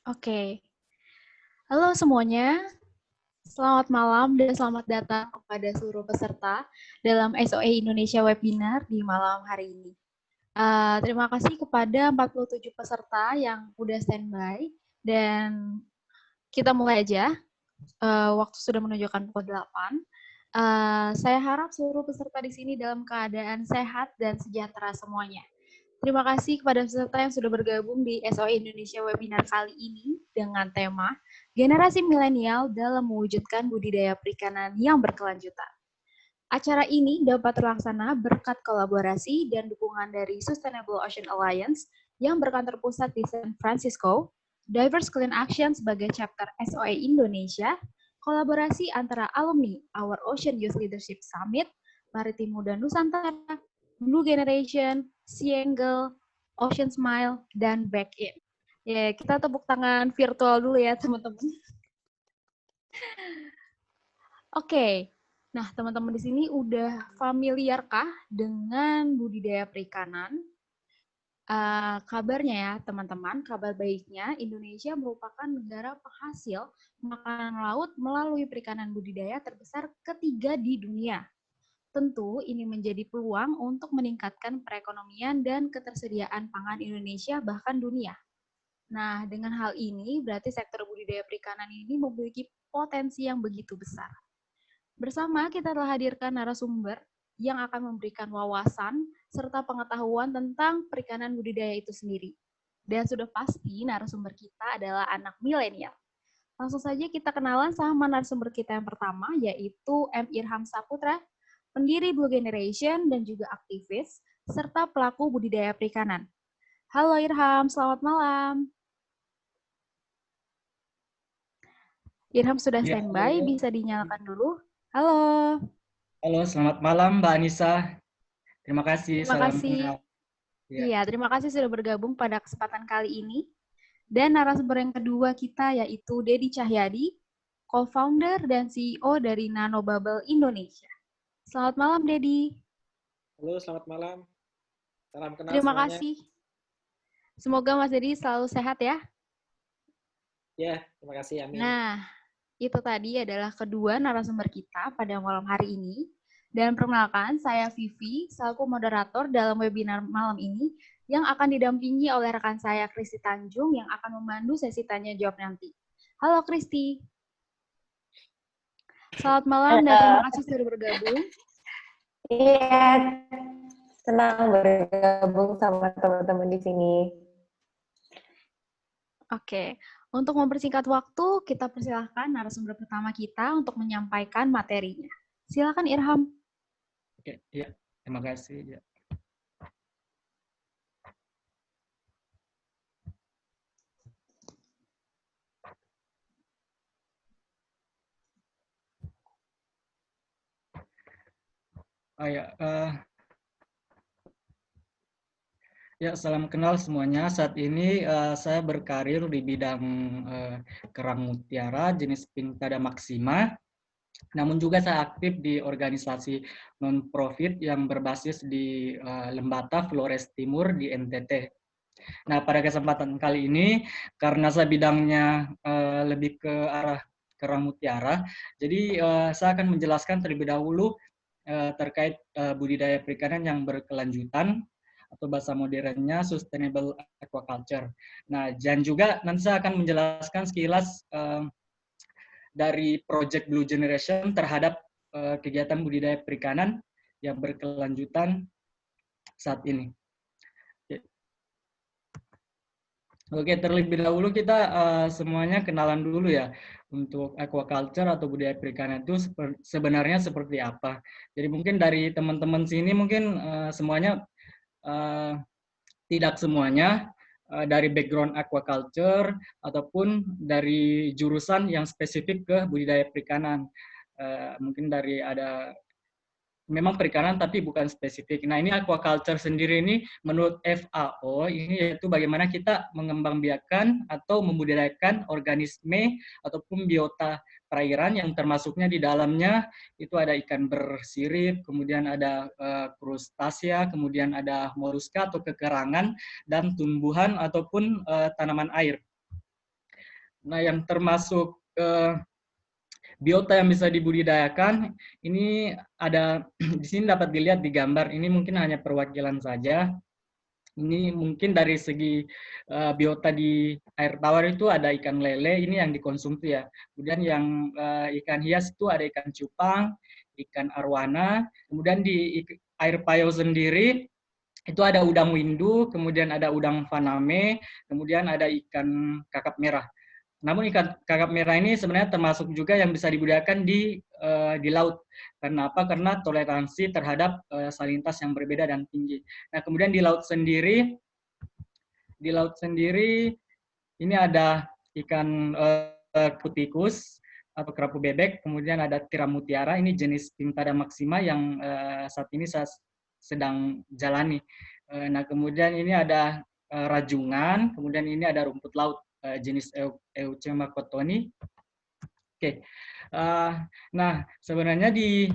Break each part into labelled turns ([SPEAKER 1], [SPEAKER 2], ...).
[SPEAKER 1] Oke, halo semuanya. Selamat malam dan selamat datang kepada seluruh peserta dalam SOE Indonesia Webinar di malam hari ini. Terima kasih kepada 47 peserta yang udah standby dan kita mulai aja. Waktu sudah menunjukkan pukul 8. Saya harap seluruh peserta di sini dalam keadaan sehat dan sejahtera semuanya. Terima kasih kepada peserta yang sudah bergabung di SOE Indonesia Webinar kali ini dengan tema Generasi Milenial dalam Mewujudkan Budidaya Perikanan yang Berkelanjutan. Acara ini dapat terlaksana berkat kolaborasi dan dukungan dari Sustainable Ocean Alliance yang berkantor pusat di San Francisco, Diverse Clean Action sebagai chapter SOE Indonesia, kolaborasi antara alumni Our Ocean Youth Leadership Summit, Maritim Muda Nusantara, Blue Generation, Siengle, Ocean Smile, dan Back In. Ya, kita tepuk tangan virtual dulu ya, teman-teman. Oke, nah teman-teman di sini udah familiarkah dengan budidaya perikanan? Kabarnya ya teman-teman, kabar baiknya Indonesia merupakan negara penghasil makanan laut melalui perikanan budidaya terbesar ketiga di dunia. Tentu ini menjadi peluang untuk meningkatkan perekonomian dan ketersediaan pangan Indonesia bahkan dunia. Nah, dengan hal ini berarti sektor budidaya perikanan ini memiliki potensi yang begitu besar. Bersama kita telah hadirkan narasumber yang akan memberikan wawasan serta pengetahuan tentang perikanan budidaya itu sendiri. Dan sudah pasti narasumber kita adalah anak milenial. Langsung saja kita kenalan sama narasumber kita yang pertama, yaitu M. Irham Saputra, pendiri Blue Generation dan juga aktivis, serta pelaku budidaya perikanan. Halo Irham, selamat malam. Irham sudah standby, bisa dinyalakan dulu. Halo.
[SPEAKER 2] Halo, selamat malam Mbak Anissa. Terima kasih,
[SPEAKER 1] Terima
[SPEAKER 2] salam
[SPEAKER 1] kasih.
[SPEAKER 2] kenal.
[SPEAKER 1] Iya, terima kasih sudah bergabung pada kesempatan kali ini. Dan narasumber yang kedua kita yaitu Dedi Cahyadi, co-founder dan CEO dari Nanobubble Indonesia. Selamat malam, Dedi.
[SPEAKER 3] Halo, selamat malam. Salam kenal
[SPEAKER 1] Terima
[SPEAKER 3] semuanya.
[SPEAKER 1] kasih. Semoga Mas Dedi selalu sehat ya.
[SPEAKER 3] Ya, terima kasih. Amin.
[SPEAKER 1] Nah, itu tadi adalah kedua narasumber kita pada malam hari ini. Dan perkenalkan, saya Vivi, selaku moderator dalam webinar malam ini, yang akan didampingi oleh rekan saya, Kristi Tanjung, yang akan memandu sesi tanya-jawab nanti. Halo, Kristi. Selamat malam dan terima kasih sudah bergabung.
[SPEAKER 4] Iya, senang bergabung sama teman-teman di sini.
[SPEAKER 1] Oke, untuk mempersingkat waktu, kita persilahkan narasumber pertama kita untuk menyampaikan materinya. Silakan Irham.
[SPEAKER 2] Oke, ya, terima kasih. Ya. Salam kenal semuanya. Saat ini saya berkarir di bidang kerang mutiara jenis Pinctada maxima. Namun juga saya aktif di organisasi non-profit yang berbasis di Lembata, Flores Timur di NTT. Nah, pada kesempatan kali ini, karena saya bidangnya lebih ke arah kerang mutiara, jadi saya akan menjelaskan terlebih dahulu terkait budidaya perikanan yang berkelanjutan, atau bahasa modernnya sustainable aquaculture. Nah, dan juga nanti saya akan menjelaskan sekilas dari Project Blue Generation terhadap kegiatan budidaya perikanan yang berkelanjutan saat ini. Oke, terlebih dahulu kita semuanya kenalan dulu ya untuk aquaculture atau budidaya perikanan itu sebenarnya seperti apa. Jadi mungkin dari teman-teman sini mungkin semuanya tidak semuanya dari background aquaculture ataupun dari jurusan yang spesifik ke budidaya perikanan. Mungkin dari ada memang perikanan tapi bukan spesifik. Nah, ini aquaculture sendiri ini menurut FAO ini yaitu bagaimana kita mengembangbiakan atau membudidayakan organisme ataupun biota perairan yang termasuknya di dalamnya itu ada ikan bersirip, kemudian ada krustasea, kemudian ada moluska atau kekerangan dan tumbuhan ataupun tanaman air. Nah, yang termasuk biota yang bisa dibudidayakan, ini ada di sini dapat dilihat di gambar. Ini mungkin hanya perwakilan saja. Ini mungkin dari segi biota di air tawar itu ada ikan lele, ini yang dikonsumsi ya. Kemudian yang ikan hias itu ada ikan cupang, ikan arwana. Kemudian di air payau sendiri itu ada udang windu, kemudian ada udang faname, kemudian ada ikan kakap merah. Namun ikan kakap merah ini sebenarnya termasuk juga yang bisa dibudidayakan di laut. Karena apa? Karena toleransi terhadap salinitas yang berbeda dan tinggi. Nah, kemudian di laut sendiri ini ada ikan kutikus atau kerapu bebek, kemudian ada tiram mutiara, ini jenis Pinctada maxima yang saat ini saya sedang jalani. Nah, kemudian ini ada rajungan, kemudian ini ada rumput laut jenis Euchema cottoni. Oke. Nah, sebenarnya di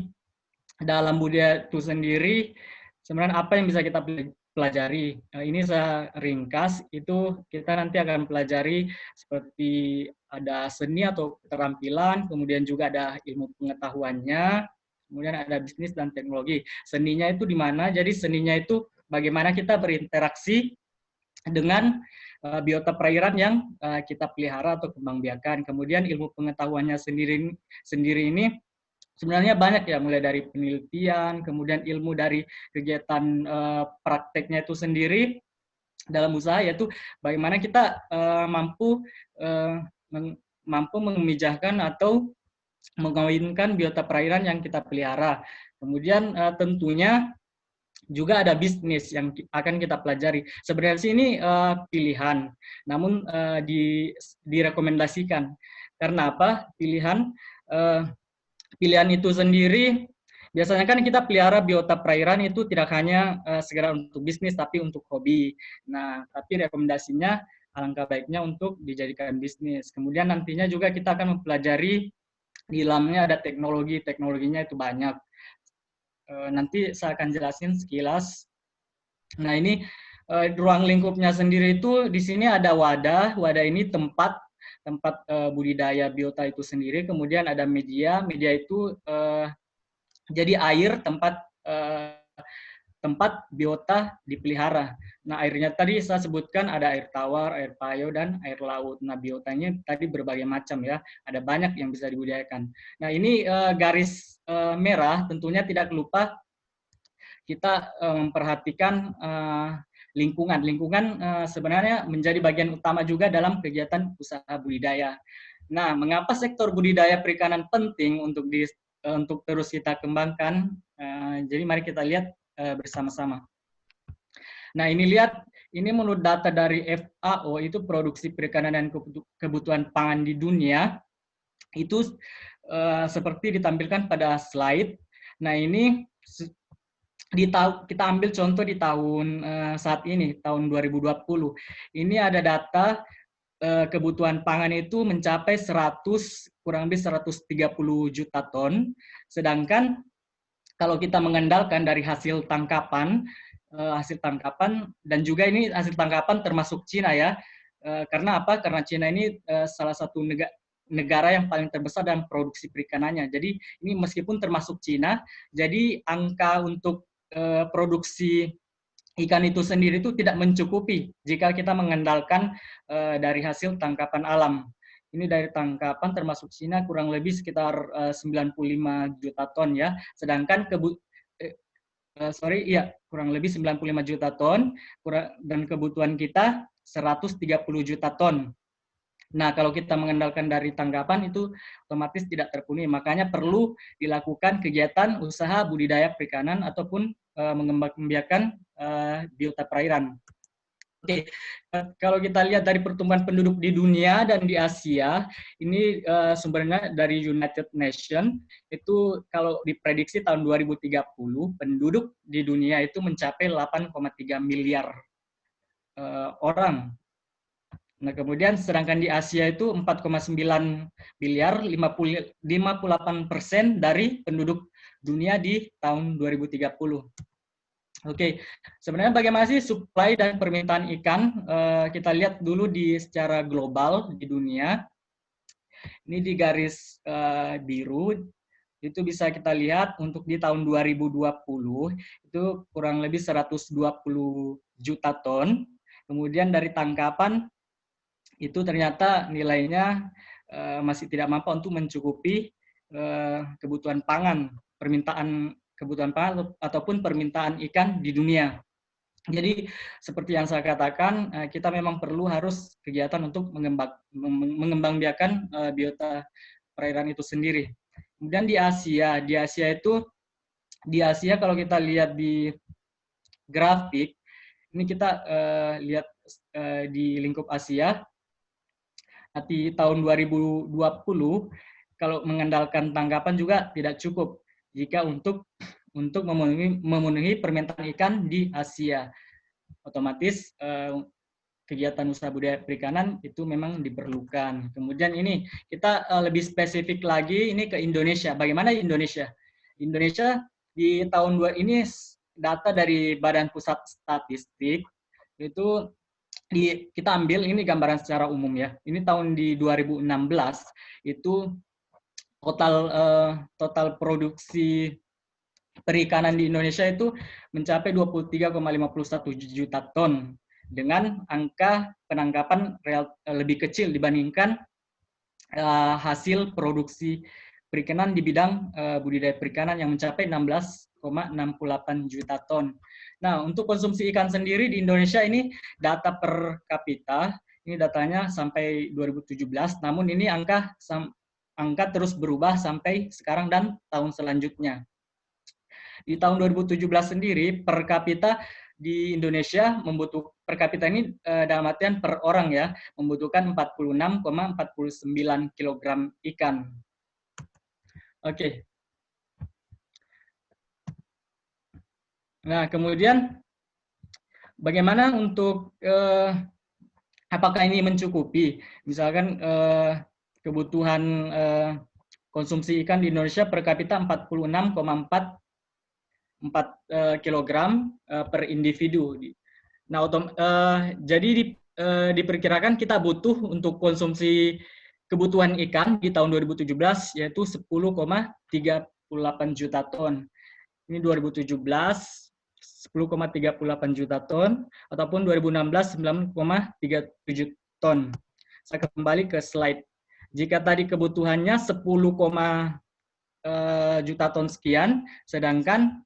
[SPEAKER 2] dalam budaya itu sendiri, sebenarnya apa yang bisa kita pelajari? Ini saya ringkas, itu kita nanti akan pelajari seperti ada seni atau keterampilan, kemudian juga ada ilmu pengetahuannya, kemudian ada bisnis dan teknologi. Seninya itu di mana? Jadi seninya itu bagaimana kita berinteraksi dengan biota perairan yang kita pelihara atau kembang biakan. Kemudian ilmu pengetahuannya sendiri ini sebenarnya banyak ya, mulai dari penelitian, kemudian ilmu dari kegiatan prakteknya itu sendiri dalam usaha, yaitu bagaimana kita mampu memijahkan atau mengawinkan biota perairan yang kita pelihara. Kemudian tentunya juga ada bisnis yang akan kita pelajari. Sebenarnya ini pilihan, namun direkomendasikan. Karena apa? Pilihan itu sendiri, biasanya kan kita pelihara biota perairan itu tidak hanya segera untuk bisnis, tapi untuk hobi. Nah, tapi rekomendasinya alangkah baiknya untuk dijadikan bisnis. Kemudian nantinya juga kita akan mempelajari di dalamnya ada teknologinya itu banyak. Nanti saya akan jelasin sekilas. Nah, ini ruang lingkupnya sendiri itu di sini ada wadah. Wadah ini tempat budidaya biota itu sendiri. Kemudian ada media itu jadi air tempat biota dipelihara. Nah, airnya tadi saya sebutkan ada air tawar, air payau, dan air laut. Nah, biotanya tadi berbagai macam ya. Ada banyak yang bisa dibudidayakan. Nah, ini garis merah tentunya tidak lupa kita memperhatikan lingkungan. Lingkungan sebenarnya menjadi bagian utama juga dalam kegiatan usaha budidaya. Nah, mengapa sektor budidaya perikanan penting untuk terus kita kembangkan? Jadi mari kita lihat bersama-sama. Nah, ini menurut data dari FAO, itu produksi perikanan dan kebutuhan pangan di dunia, itu seperti ditampilkan pada slide. Nah, ini kita ambil contoh di tahun saat ini, tahun 2020. Ini ada data kebutuhan pangan itu mencapai kurang lebih 130 juta ton, sedangkan kalau kita mengandalkan dari hasil tangkapan dan juga ini hasil tangkapan termasuk Cina ya. Karena apa? Karena Cina ini salah satu negara yang paling terbesar dalam produksi perikanannya. Jadi ini meskipun termasuk Cina, jadi angka untuk produksi ikan itu sendiri itu tidak mencukupi jika kita mengandalkan dari hasil tangkapan alam. Ini dari tangkapan termasuk Cina kurang lebih sekitar 95 juta ton ya. Sedangkan kurang lebih 95 juta ton dan kebutuhan kita 130 juta ton. Nah, kalau kita mengandalkan dari tangkapan itu otomatis tidak terpenuhi. Makanya perlu dilakukan kegiatan usaha budidaya perikanan ataupun mengembangbiakan biota perairan. Oke, kalau kita lihat dari pertumbuhan penduduk di dunia dan di Asia, ini sumbernya dari United Nations, itu kalau diprediksi tahun 2030, penduduk di dunia itu mencapai 8,3 miliar orang. Nah, kemudian sedangkan di Asia itu 4,9 miliar, 58% dari penduduk dunia di tahun 2030. Oke, sebenarnya bagaimana sih supply dan permintaan ikan? Kita lihat dulu secara global di dunia. Ini di garis biru, itu bisa kita lihat untuk di tahun 2020 itu kurang lebih 120 juta ton. Kemudian dari tangkapan itu ternyata nilainya masih tidak mampu untuk mencukupi kebutuhan pangan, permintaan kebutuhan pangan ataupun permintaan ikan di dunia. Jadi seperti yang saya katakan, kita memang perlu harus kegiatan untuk mengembangbiakan biota perairan itu sendiri. Kemudian di Asia kalau kita lihat di grafik, ini kita lihat di lingkup Asia, di tahun 2020 kalau mengandalkan tangkapan juga tidak cukup jika untuk memenuhi permintaan ikan di Asia. Otomatis kegiatan usaha budaya perikanan itu memang diperlukan. Kemudian ini kita lebih spesifik lagi ini ke Indonesia. Bagaimana Indonesia? Indonesia di tahun ini data dari Badan Pusat Statistik itu kita ambil ini gambaran secara umum ya. Ini tahun di 2016 itu total produksi perikanan di Indonesia itu mencapai 23,51 juta ton dengan angka penangkapan lebih kecil dibandingkan hasil produksi perikanan di bidang budidaya perikanan yang mencapai 16,68 juta ton. Nah, untuk konsumsi ikan sendiri di Indonesia ini data per kapita, ini datanya sampai 2017, namun ini angka terus berubah sampai sekarang dan tahun selanjutnya. Di tahun 2017 sendiri per kapita di Indonesia per kapita ini dalam artian per orang ya, membutuhkan 46,49 kg ikan. Oke. Nah, kemudian bagaimana untuk apakah ini mencukupi? Misalkan kebutuhan konsumsi ikan di Indonesia per kapita 46,4 kg per individu. Nah, jadi diperkirakan kita butuh untuk konsumsi kebutuhan ikan di tahun 2017 yaitu 10,38 juta ton. Ini 2017 10,38 juta ton ataupun 2016 9,37 ton. Saya kembali ke slide. Jika tadi kebutuhannya 10, juta ton sekian, sedangkan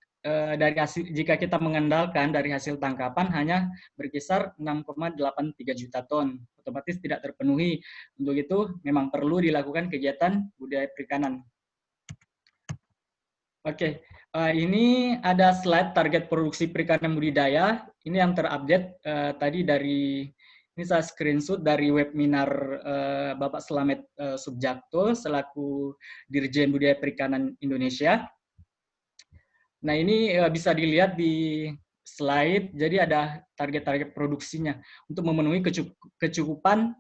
[SPEAKER 2] dari hasil, jika kita mengandalkan dari hasil tangkapan hanya berkisar 6,83 juta ton, otomatis tidak terpenuhi. Untuk itu memang perlu dilakukan kegiatan budaya perikanan. Oke, ini ada slide target produksi perikanan budidaya. Ini yang terupdate tadi dari, ini saya screenshot dari webinar Bapak Slamet Subjakto selaku Dirjen Budaya Perikanan Indonesia. Nah, ini bisa dilihat di slide, jadi ada target-target produksinya untuk memenuhi kecukupan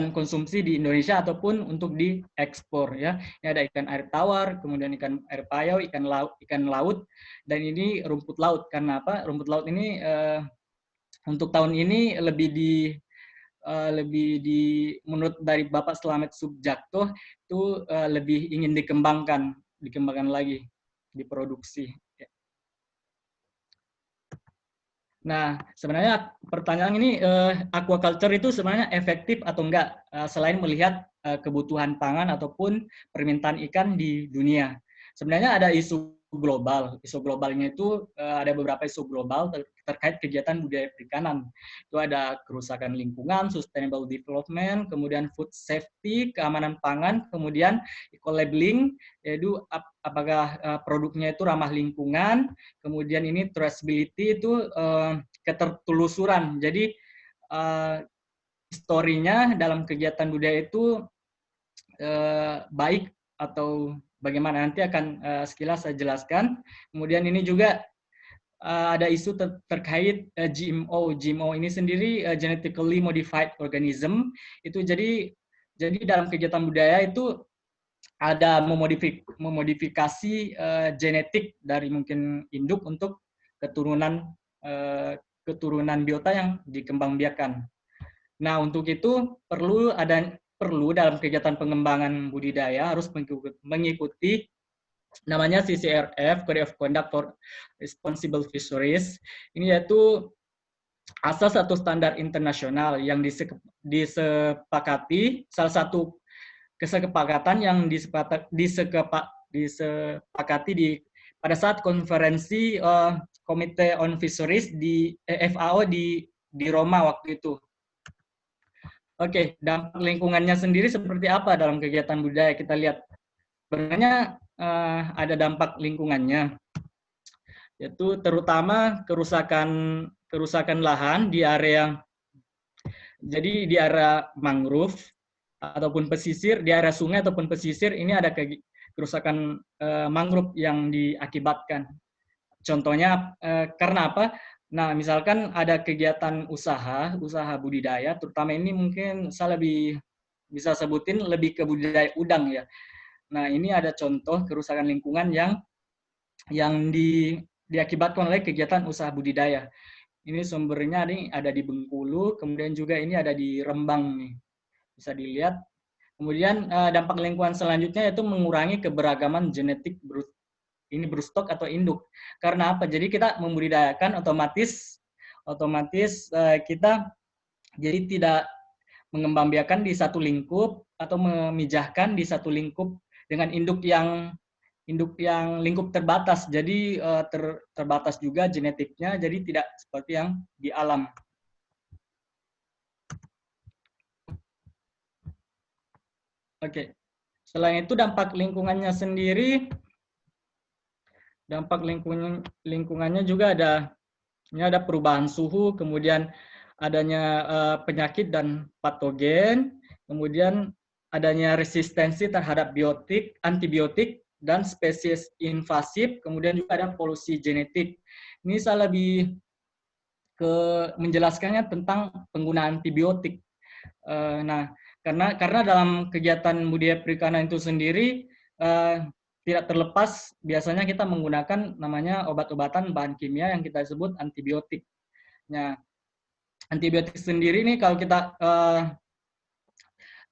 [SPEAKER 2] konsumsi di Indonesia ataupun untuk diekspor ya. Ini ada ikan air tawar, kemudian ikan air payau, ikan laut, dan ini rumput laut. Karena apa? Rumput laut ini untuk tahun ini lebih menurut dari Bapak Slamet Subjakto itu lebih ingin dikembangkan lagi, diproduksi. Nah, sebenarnya pertanyaan ini, aquaculture itu sebenarnya efektif atau enggak selain melihat kebutuhan pangan ataupun permintaan ikan di dunia. Sebenarnya ada isu global. Isu globalnya itu ada beberapa isu global terkait kegiatan budaya perikanan. Itu ada kerusakan lingkungan, sustainable development, kemudian food safety, keamanan pangan, kemudian eco-labeling, yaitu apakah produknya itu ramah lingkungan, kemudian ini traceability itu ketertelusuran. Jadi historinya dalam kegiatan budaya itu baik atau bagaimana, nanti akan sekilas saya jelaskan. Kemudian ini juga ada isu terkait GMO. GMO ini sendiri genetically modified organism. Itu jadi dalam kegiatan budaya itu ada memodifikasi genetik dari mungkin induk untuk keturunan biota yang dikembangbiakan. Nah, untuk itu perlu perlu dalam kegiatan pengembangan budidaya harus mengikuti namanya CCRF, Code of Conduct for Responsible Fisheries. Ini yaitu asas satu standar internasional yang disepakati, salah satu kesepakatan yang disepakati pada saat konferensi Komite on Fisheries di FAO di Roma waktu itu. Oke, dampak lingkungannya sendiri seperti apa dalam kegiatan budaya? Kita lihat sebenarnya ada dampak lingkungannya, yaitu terutama kerusakan lahan di area mangrove ataupun pesisir, di area sungai ataupun pesisir ini ada kerusakan mangrove yang diakibatkan. Contohnya karena apa? Nah, misalkan ada kegiatan usaha budidaya, terutama ini mungkin saya lebih bisa sebutin lebih ke budidaya udang ya. Nah, ini ada contoh kerusakan lingkungan yang diakibatkan oleh kegiatan usaha budidaya. Ini sumbernya ada di Bengkulu, kemudian juga ini ada di Rembang nih. Bisa dilihat. Kemudian dampak lingkungan selanjutnya yaitu mengurangi keberagaman genetik broodstock atau induk. Karena apa? Jadi kita membudidayakan otomatis kita jadi tidak mengembangbiakan di satu lingkup atau memijahkan di satu lingkup dengan induk yang lingkup terbatas. Jadi terbatas juga genetiknya, jadi tidak seperti yang di alam. Oke. Selain itu dampak lingkungannya sendiri, dampak lingkungannya juga ada perubahan suhu, kemudian adanya penyakit dan patogen, kemudian adanya resistensi terhadap antibiotik dan spesies invasif, kemudian juga ada polusi genetik. Ini saya lebih menjelaskannya tentang penggunaan antibiotik. Nah, karena dalam kegiatan budidaya perikanan itu sendiri tidak terlepas biasanya kita menggunakan namanya obat-obatan bahan kimia yang kita sebut antibiotik. Nah, antibiotik sendiri ini kalau kita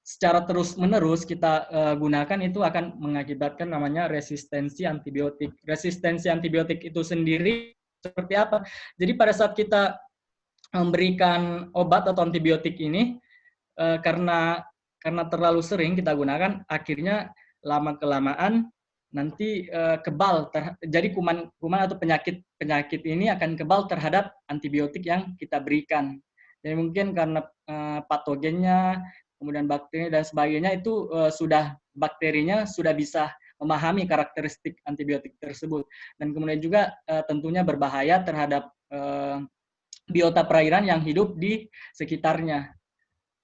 [SPEAKER 2] secara terus-menerus kita gunakan itu akan mengakibatkan namanya resistensi antibiotik. Resistensi antibiotik itu sendiri seperti apa? Jadi pada saat kita memberikan obat atau antibiotik ini karena terlalu sering kita gunakan, akhirnya lama-kelamaan nanti kebal. Jadi kuman atau penyakit ini akan kebal terhadap antibiotik yang kita berikan. Jadi mungkin karena patogennya, kemudian bakteri dan sebagainya itu bakterinya sudah bisa memahami karakteristik antibiotik tersebut. Dan kemudian juga tentunya berbahaya terhadap biota perairan yang hidup di sekitarnya.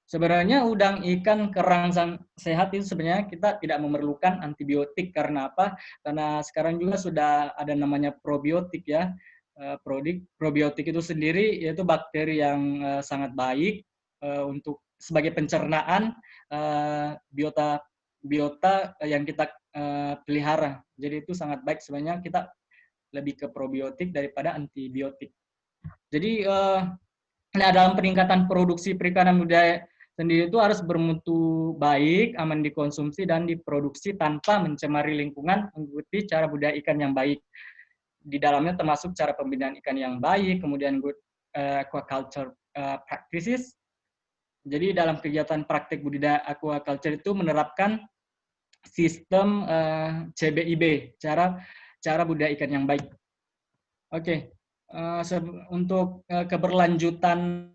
[SPEAKER 2] Sebenarnya udang, ikan, kerang sehat itu sebenarnya kita tidak memerlukan antibiotik. Karena apa? Karena sekarang juga sudah ada namanya probiotik ya. Probiotik itu sendiri yaitu bakteri yang sangat baik untuk sebagai pencernaan biota yang kita pelihara. Jadi itu sangat baik, sebenarnya kita lebih ke probiotik daripada antibiotik. Jadi dalam peningkatan produksi perikanan budidaya sendiri itu harus bermutu baik, aman dikonsumsi dan diproduksi tanpa mencemari lingkungan, mengikuti cara budidaya ikan yang baik. Di dalamnya termasuk cara pembinaan ikan yang baik, kemudian good aquaculture practices. Jadi dalam kegiatan praktik budidaya aquaculture itu menerapkan sistem CBIB, cara budidaya ikan yang baik. Oke. Untuk keberlanjutan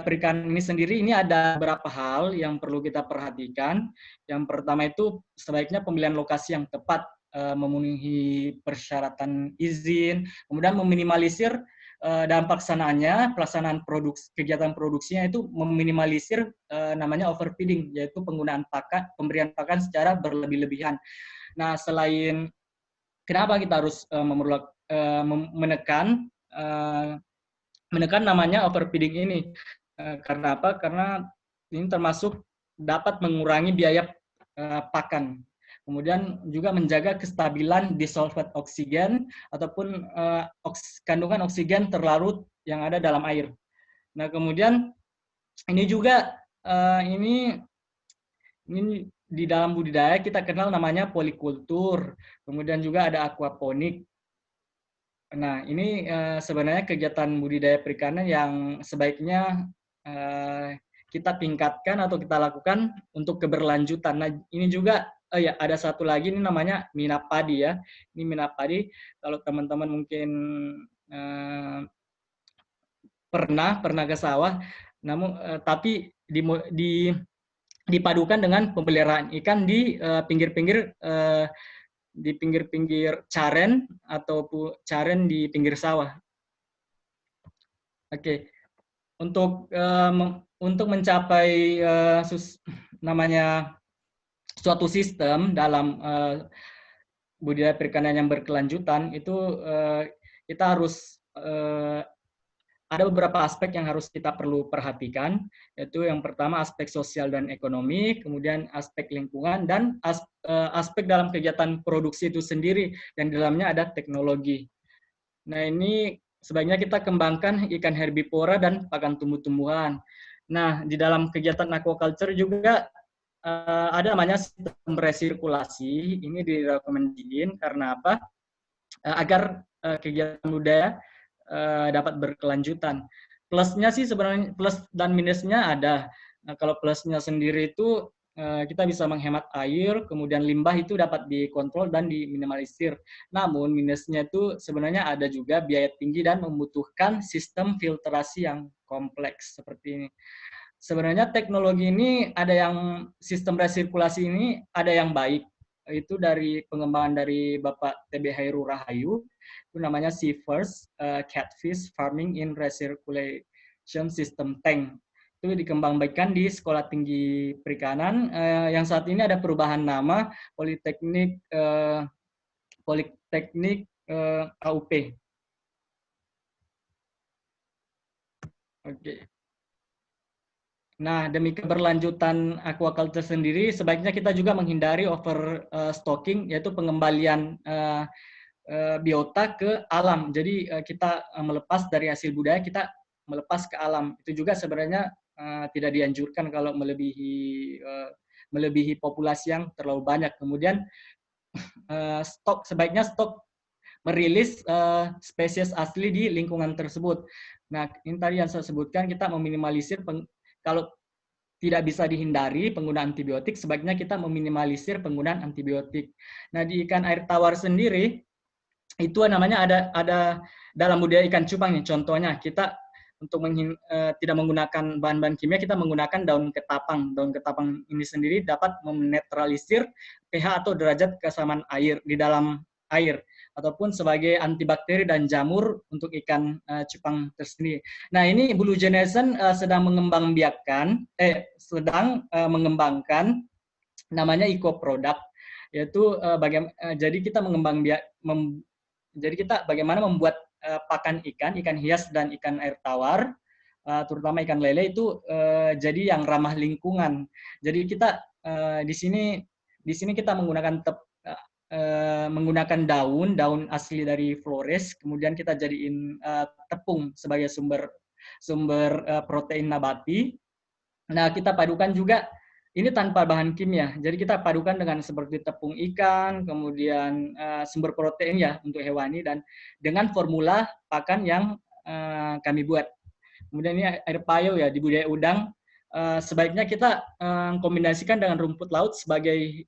[SPEAKER 2] perikanan ini sendiri, ini ada beberapa hal yang perlu kita perhatikan. Yang pertama itu sebaiknya pemilihan lokasi yang tepat, memenuhi persyaratan izin, kemudian meminimalisir dalam pelaksanaan kegiatan produksinya itu meminimalisir namanya overfeeding, yaitu pemberian pakan secara berlebih-lebihan. Nah, selain kenapa kita harus menekan namanya overfeeding ini? Karena apa? Karena ini termasuk dapat mengurangi biaya pakan. Kemudian juga menjaga kestabilan dissolved oksigen ataupun kandungan oksigen terlarut yang ada dalam air. Nah, kemudian ini juga ini di dalam budidaya kita kenal namanya polikultur, kemudian juga ada aquaponik. Nah, ini sebenarnya kegiatan budidaya perikanan yang sebaiknya kita tingkatkan atau kita lakukan untuk keberlanjutan. Nah, ini juga ya ada satu lagi ini namanya minapadi ya. Ini minapadi kalau teman-teman mungkin pernah ke sawah, namun tapi dipadukan dengan pemeliharaan ikan di pinggir-pinggir caren atau caren di pinggir sawah. Oke, untuk mencapai namanya suatu sistem dalam budidaya perikanan yang berkelanjutan itu kita harus ada beberapa aspek yang harus kita perlu perhatikan, yaitu yang pertama aspek sosial dan ekonomi, kemudian aspek lingkungan, dan aspek dalam kegiatan produksi itu sendiri, yang di dalamnya ada teknologi. Nah, ini sebaiknya kita kembangkan ikan herbivora dan pakan tumbuh-tumbuhan. Nah, di dalam kegiatan aquaculture juga ada namanya sistem resirkulasi, ini direkomendasikan karena apa? Agar kegiatan budaya dapat berkelanjutan. Plusnya sih sebenarnya plus dan minusnya ada. Nah, kalau plusnya sendiri itu kita bisa menghemat air, kemudian limbah itu dapat dikontrol dan diminimalisir. Namun minusnya itu sebenarnya ada juga biaya tinggi dan membutuhkan sistem filtrasi yang kompleks seperti ini. Sebenarnya teknologi ini ada yang sistem resirkulasi ini ada yang baik. Itu dari pengembangan dari Bapak TB Hairul Rahayu, itu namanya Sea First Catfish Farming in Recirculation System Tank. Itu dikembangkan di Sekolah Tinggi Perikanan yang saat ini ada perubahan nama Politeknik AUP. Oke. Nah, demi keberlanjutan aquaculture sendiri, sebaiknya kita juga menghindari overstocking, yaitu pengembalian biota ke alam. Jadi kita melepas dari hasil budaya, kita melepas ke alam. Itu juga sebenarnya tidak dianjurkan kalau melebihi populasi yang terlalu banyak. Kemudian sebaiknya stok merilis spesies asli di lingkungan tersebut. Nah, ini tadi yang saya sebutkan, kita meminimalisir kalau tidak bisa dihindari penggunaan antibiotik, sebaiknya kita meminimalisir penggunaan antibiotik. Nah, di ikan air tawar sendiri, itu namanya ada dalam budaya ikan cupang nih, contohnya kita untuk tidak menggunakan bahan-bahan kimia, kita menggunakan daun ketapang. Daun ketapang ini sendiri dapat menetralisir pH atau derajat keasaman air di dalam air, ataupun sebagai antibakteri dan jamur untuk ikan cupang tersendiri. Nah, ini Blue Generation sedang mengembangkan namanya eco product, yaitu jadi kita bagaimana membuat pakan ikan hias dan ikan air tawar, terutama ikan lele itu jadi yang ramah lingkungan. Jadi kita di sini kita menggunakan daun asli dari Flores, kemudian kita jadiin tepung sebagai sumber protein nabati. Nah, kita padukan juga ini tanpa bahan kimia. Jadi kita padukan dengan seperti tepung ikan, kemudian sumber protein ya untuk hewani, dan dengan formula pakan yang kami buat. Kemudian ini air payau ya di budaya udang. Sebaiknya kita kombinasikan dengan rumput laut sebagai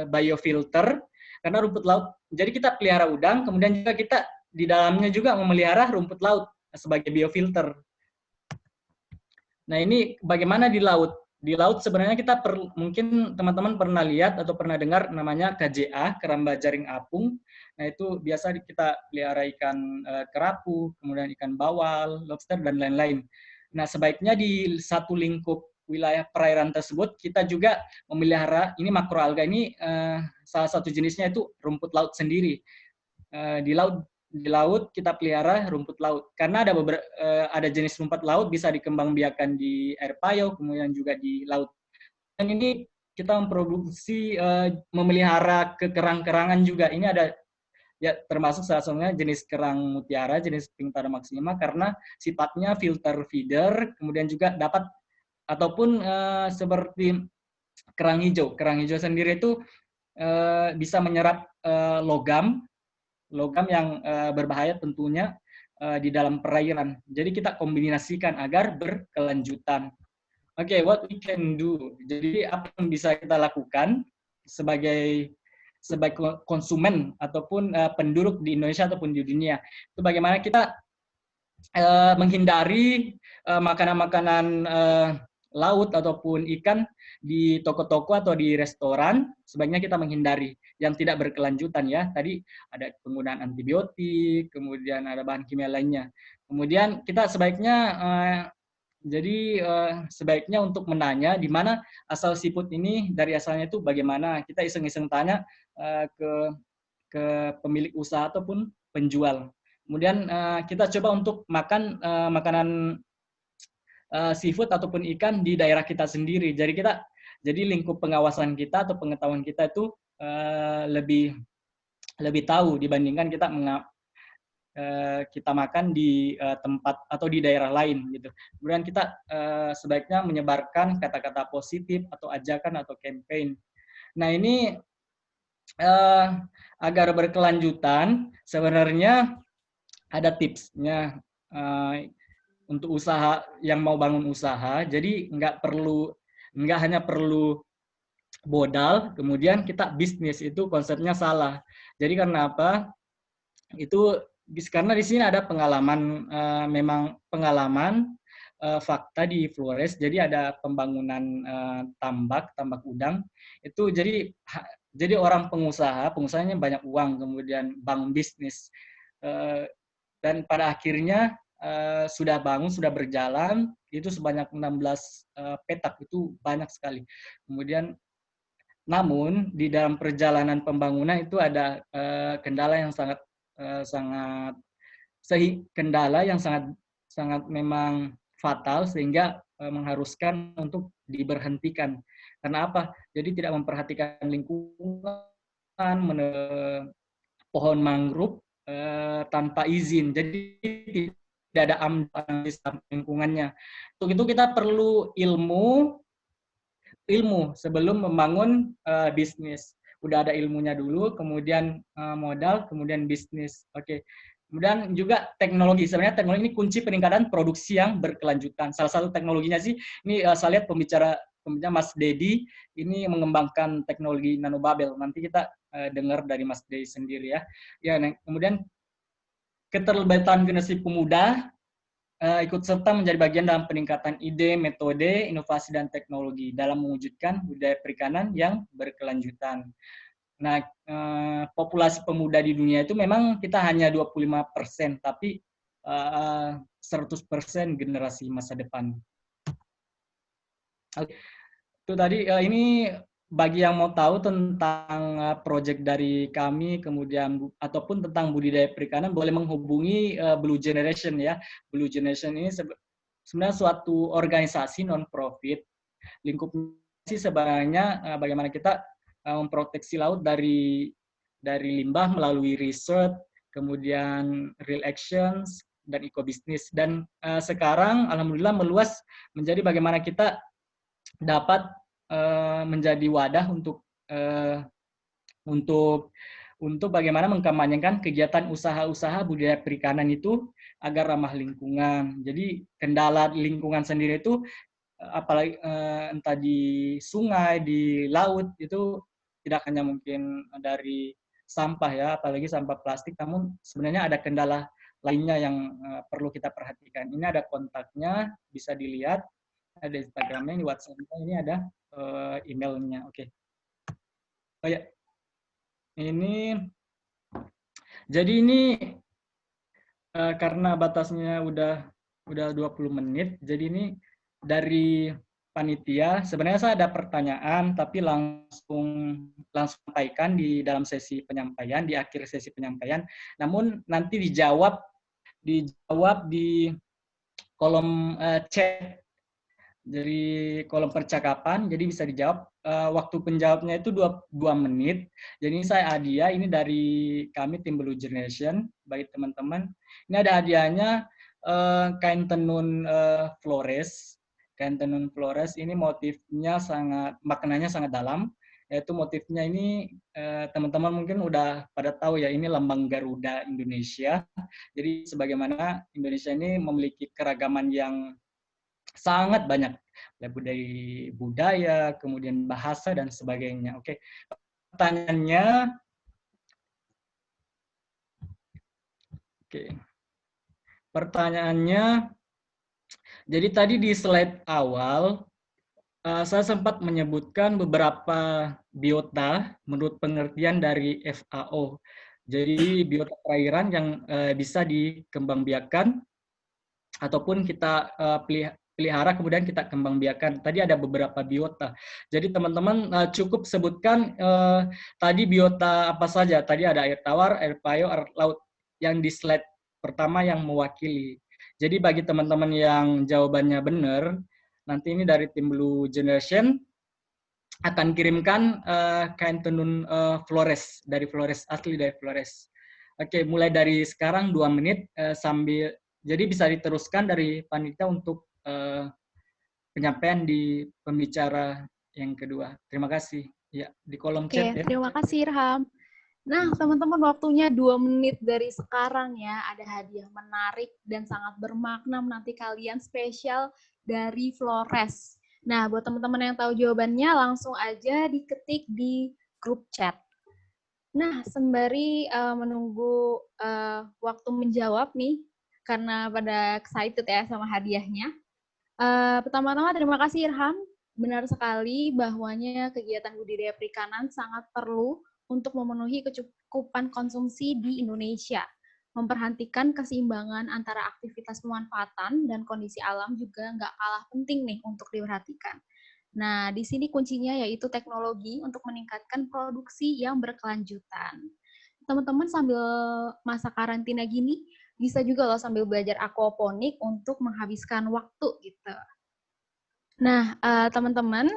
[SPEAKER 2] biofilter. Karena rumput laut, jadi kita pelihara udang, kemudian juga kita di dalamnya juga memelihara rumput laut sebagai biofilter. Nah, ini bagaimana di laut? Di laut sebenarnya kita mungkin teman-teman pernah lihat atau pernah dengar namanya KJA, keramba jaring apung. Nah, itu biasa kita pelihara ikan kerapu, kemudian ikan bawal, lobster, dan lain-lain. Nah, sebaiknya di satu lingkup wilayah perairan tersebut kita juga memelihara ini makroalga. Ini salah satu jenisnya itu rumput laut sendiri. Di laut kita pelihara rumput laut karena ada jenis rumput laut bisa dikembangbiakan di air payau, kemudian juga di laut. Dan ini kita memproduksi memelihara kerang-kerangan juga. Ini ada ya termasuk salah satunya jenis kerang mutiara, jenis Pinctada maxima, karena sifatnya filter feeder, kemudian juga dapat ataupun seperti kerang hijau. Kerang hijau sendiri itu bisa menyerap logam yang berbahaya tentunya di dalam perairan. Jadi kita kombinasikan agar berkelanjutan. Oke, what we can do. Jadi apa yang bisa kita lakukan sebagai konsumen ataupun penduduk di Indonesia ataupun di dunia. Itu bagaimana kita menghindari makanan-makanan laut ataupun ikan di toko-toko atau di restoran, sebaiknya kita menghindari yang tidak berkelanjutan ya. Tadi ada penggunaan antibiotik, kemudian ada bahan kimia lainnya. Kemudian kita sebaiknya sebaiknya untuk menanya di mana asal seafood ini, dari asalnya itu bagaimana. Kita iseng-iseng tanya ke pemilik usaha ataupun penjual. Kemudian kita coba untuk makan makanan seafood ataupun ikan di daerah kita sendiri. Jadi lingkup pengawasan kita atau pengetahuan kita itu lebih tahu dibandingkan kita makan di tempat atau di daerah lain gitu. Kemudian kita sebaiknya menyebarkan kata-kata positif atau ajakan atau campaign. Nah ini agar berkelanjutan sebenarnya ada tipsnya untuk usaha yang mau bangun usaha. Jadi nggak hanya perlu modal, kemudian kita bisnis, itu konsepnya salah. Jadi karena apa? Karena di sini ada pengalaman, memang pengalaman fakta di Flores. Jadi ada pembangunan tambak udang. Itu jadi orang pengusahanya banyak uang, kemudian bangun bisnis. Dan pada akhirnya sudah berjalan, itu sebanyak 16 petak, itu banyak sekali. Kemudian namun di dalam perjalanan pembangunan itu ada kendala yang sangat memang fatal, sehingga mengharuskan untuk diberhentikan. Karena apa? Jadi tidak memperhatikan lingkungan, pohon mangrove tanpa izin. Jadi tidak ada AMDAL di lingkungannya. Untuk itu kita perlu ilmu sebelum membangun bisnis. Udah ada ilmunya dulu, kemudian modal, kemudian bisnis. Oke. Kemudian juga teknologi. Sebenarnya teknologi ini kunci peningkatan produksi yang berkelanjutan. Salah satu teknologinya sih, ini saya lihat pembicara Mas Dedi ini mengembangkan teknologi nanobubble. Nanti kita dengar dari Mas Dedi sendiri ya. Ya, kemudian keterlibatan generasi pemuda ikut serta menjadi bagian dalam peningkatan ide, metode, inovasi, dan teknologi dalam mewujudkan budaya perikanan yang berkelanjutan. Nah, populasi pemuda di dunia itu memang kita hanya 25%, tapi 100% generasi masa depan. Itu tadi, ini bagi yang mau tahu tentang proyek dari kami, kemudian ataupun tentang budidaya perikanan, boleh menghubungi Blue Generation ya. Blue Generation ini sebenarnya suatu organisasi non-profit. Lingkupnya sih sebenarnya bagaimana kita memproteksi laut dari limbah melalui research, kemudian real actions, dan ekobisnis. Dan sekarang alhamdulillah meluas menjadi bagaimana kita dapat menjadi wadah untuk bagaimana mengkampanyekan kegiatan usaha-usaha budidaya perikanan itu agar ramah lingkungan. Jadi kendala lingkungan sendiri itu apalagi entah di sungai, di laut, itu tidak hanya mungkin dari sampah ya, apalagi sampah plastik, namun sebenarnya ada kendala lainnya yang perlu kita perhatikan. Ini ada kontaknya, bisa dilihat, ada Instagramnya, di WhatsApp-nya, ini ada emailnya. Oke. Oh ya, jadi ini karena batasnya udah 20 menit, jadi ini dari panitia, sebenarnya saya ada pertanyaan, tapi langsung sampaikan di dalam sesi penyampaian, di akhir sesi penyampaian. Namun nanti dijawab di kolom chat, dari kolom percakapan, jadi bisa dijawab. Waktu penjawabnya itu 2 menit. Jadi saya hadiah, ini dari kami tim Blue Generation, bagi teman-teman. Ini ada hadiahnya kain tenun Flores. kain tenun Flores ini maknanya sangat dalam, yaitu motifnya ini teman-teman mungkin udah pada tahu ya, ini lambang Garuda Indonesia. Jadi sebagaimana Indonesia ini memiliki keragaman yang sangat banyak, dari budaya, kemudian bahasa dan sebagainya. Oke, pertanyaannya, jadi tadi di slide awal saya sempat menyebutkan beberapa biota menurut pengertian dari FAO. Jadi biota perairan yang bisa dikembangbiakkan ataupun kita pelihara kemudian kita kembangbiakkan. Tadi ada beberapa biota. Jadi teman-teman cukup sebutkan tadi biota apa saja. Tadi ada air tawar, air payau, air laut yang di slide pertama yang mewakili. Jadi bagi teman-teman yang jawabannya benar, nanti ini dari tim Blue Generation akan kirimkan kain tenun Flores, asli dari Flores. Oke, mulai dari sekarang 2 menit sambil, jadi bisa diteruskan dari panitia untuk penyampaian di pembicara yang kedua. Terima kasih. Ya, di kolom chat ya.
[SPEAKER 1] Terima kasih Irham. Nah, teman-teman, waktunya 2 menit dari sekarang ya. Ada hadiah menarik dan sangat bermakna menanti kalian, spesial dari Flores. Nah, buat teman-teman yang tahu jawabannya, langsung aja diketik di grup chat. Nah, sembari menunggu waktu menjawab nih, karena pada excited ya sama hadiahnya. Pertama-tama terima kasih Irham. Benar sekali bahwanya kegiatan budidaya perikanan sangat perlu untuk memenuhi kecukupan konsumsi di Indonesia. Memperhatikan keseimbangan antara aktivitas pemanfaatan dan kondisi alam juga nggak kalah penting nih untuk diperhatikan. Nah, di sini kuncinya yaitu teknologi untuk meningkatkan produksi yang berkelanjutan. Teman-teman sambil masa karantina gini, bisa juga loh sambil belajar aquaponik untuk menghabiskan waktu gitu. Nah, teman-teman,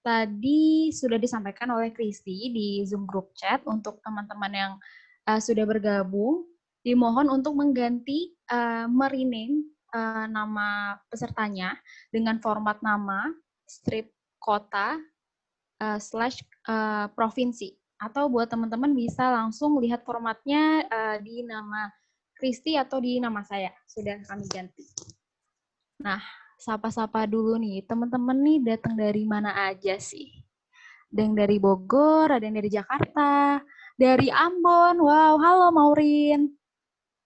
[SPEAKER 1] tadi sudah disampaikan oleh Kristi di Zoom group chat untuk teman-teman yang sudah bergabung, dimohon untuk mengganti merename nama pesertanya dengan format nama, strip kota, / provinsi. Atau buat teman-teman bisa langsung lihat formatnya di nama Kristi atau di nama saya. Sudah kami ganti. Nah, sapa-sapa dulu nih. Teman-teman nih datang dari mana aja sih? Ada yang dari Bogor, ada yang dari Jakarta, dari Ambon. Wow, halo Maureen.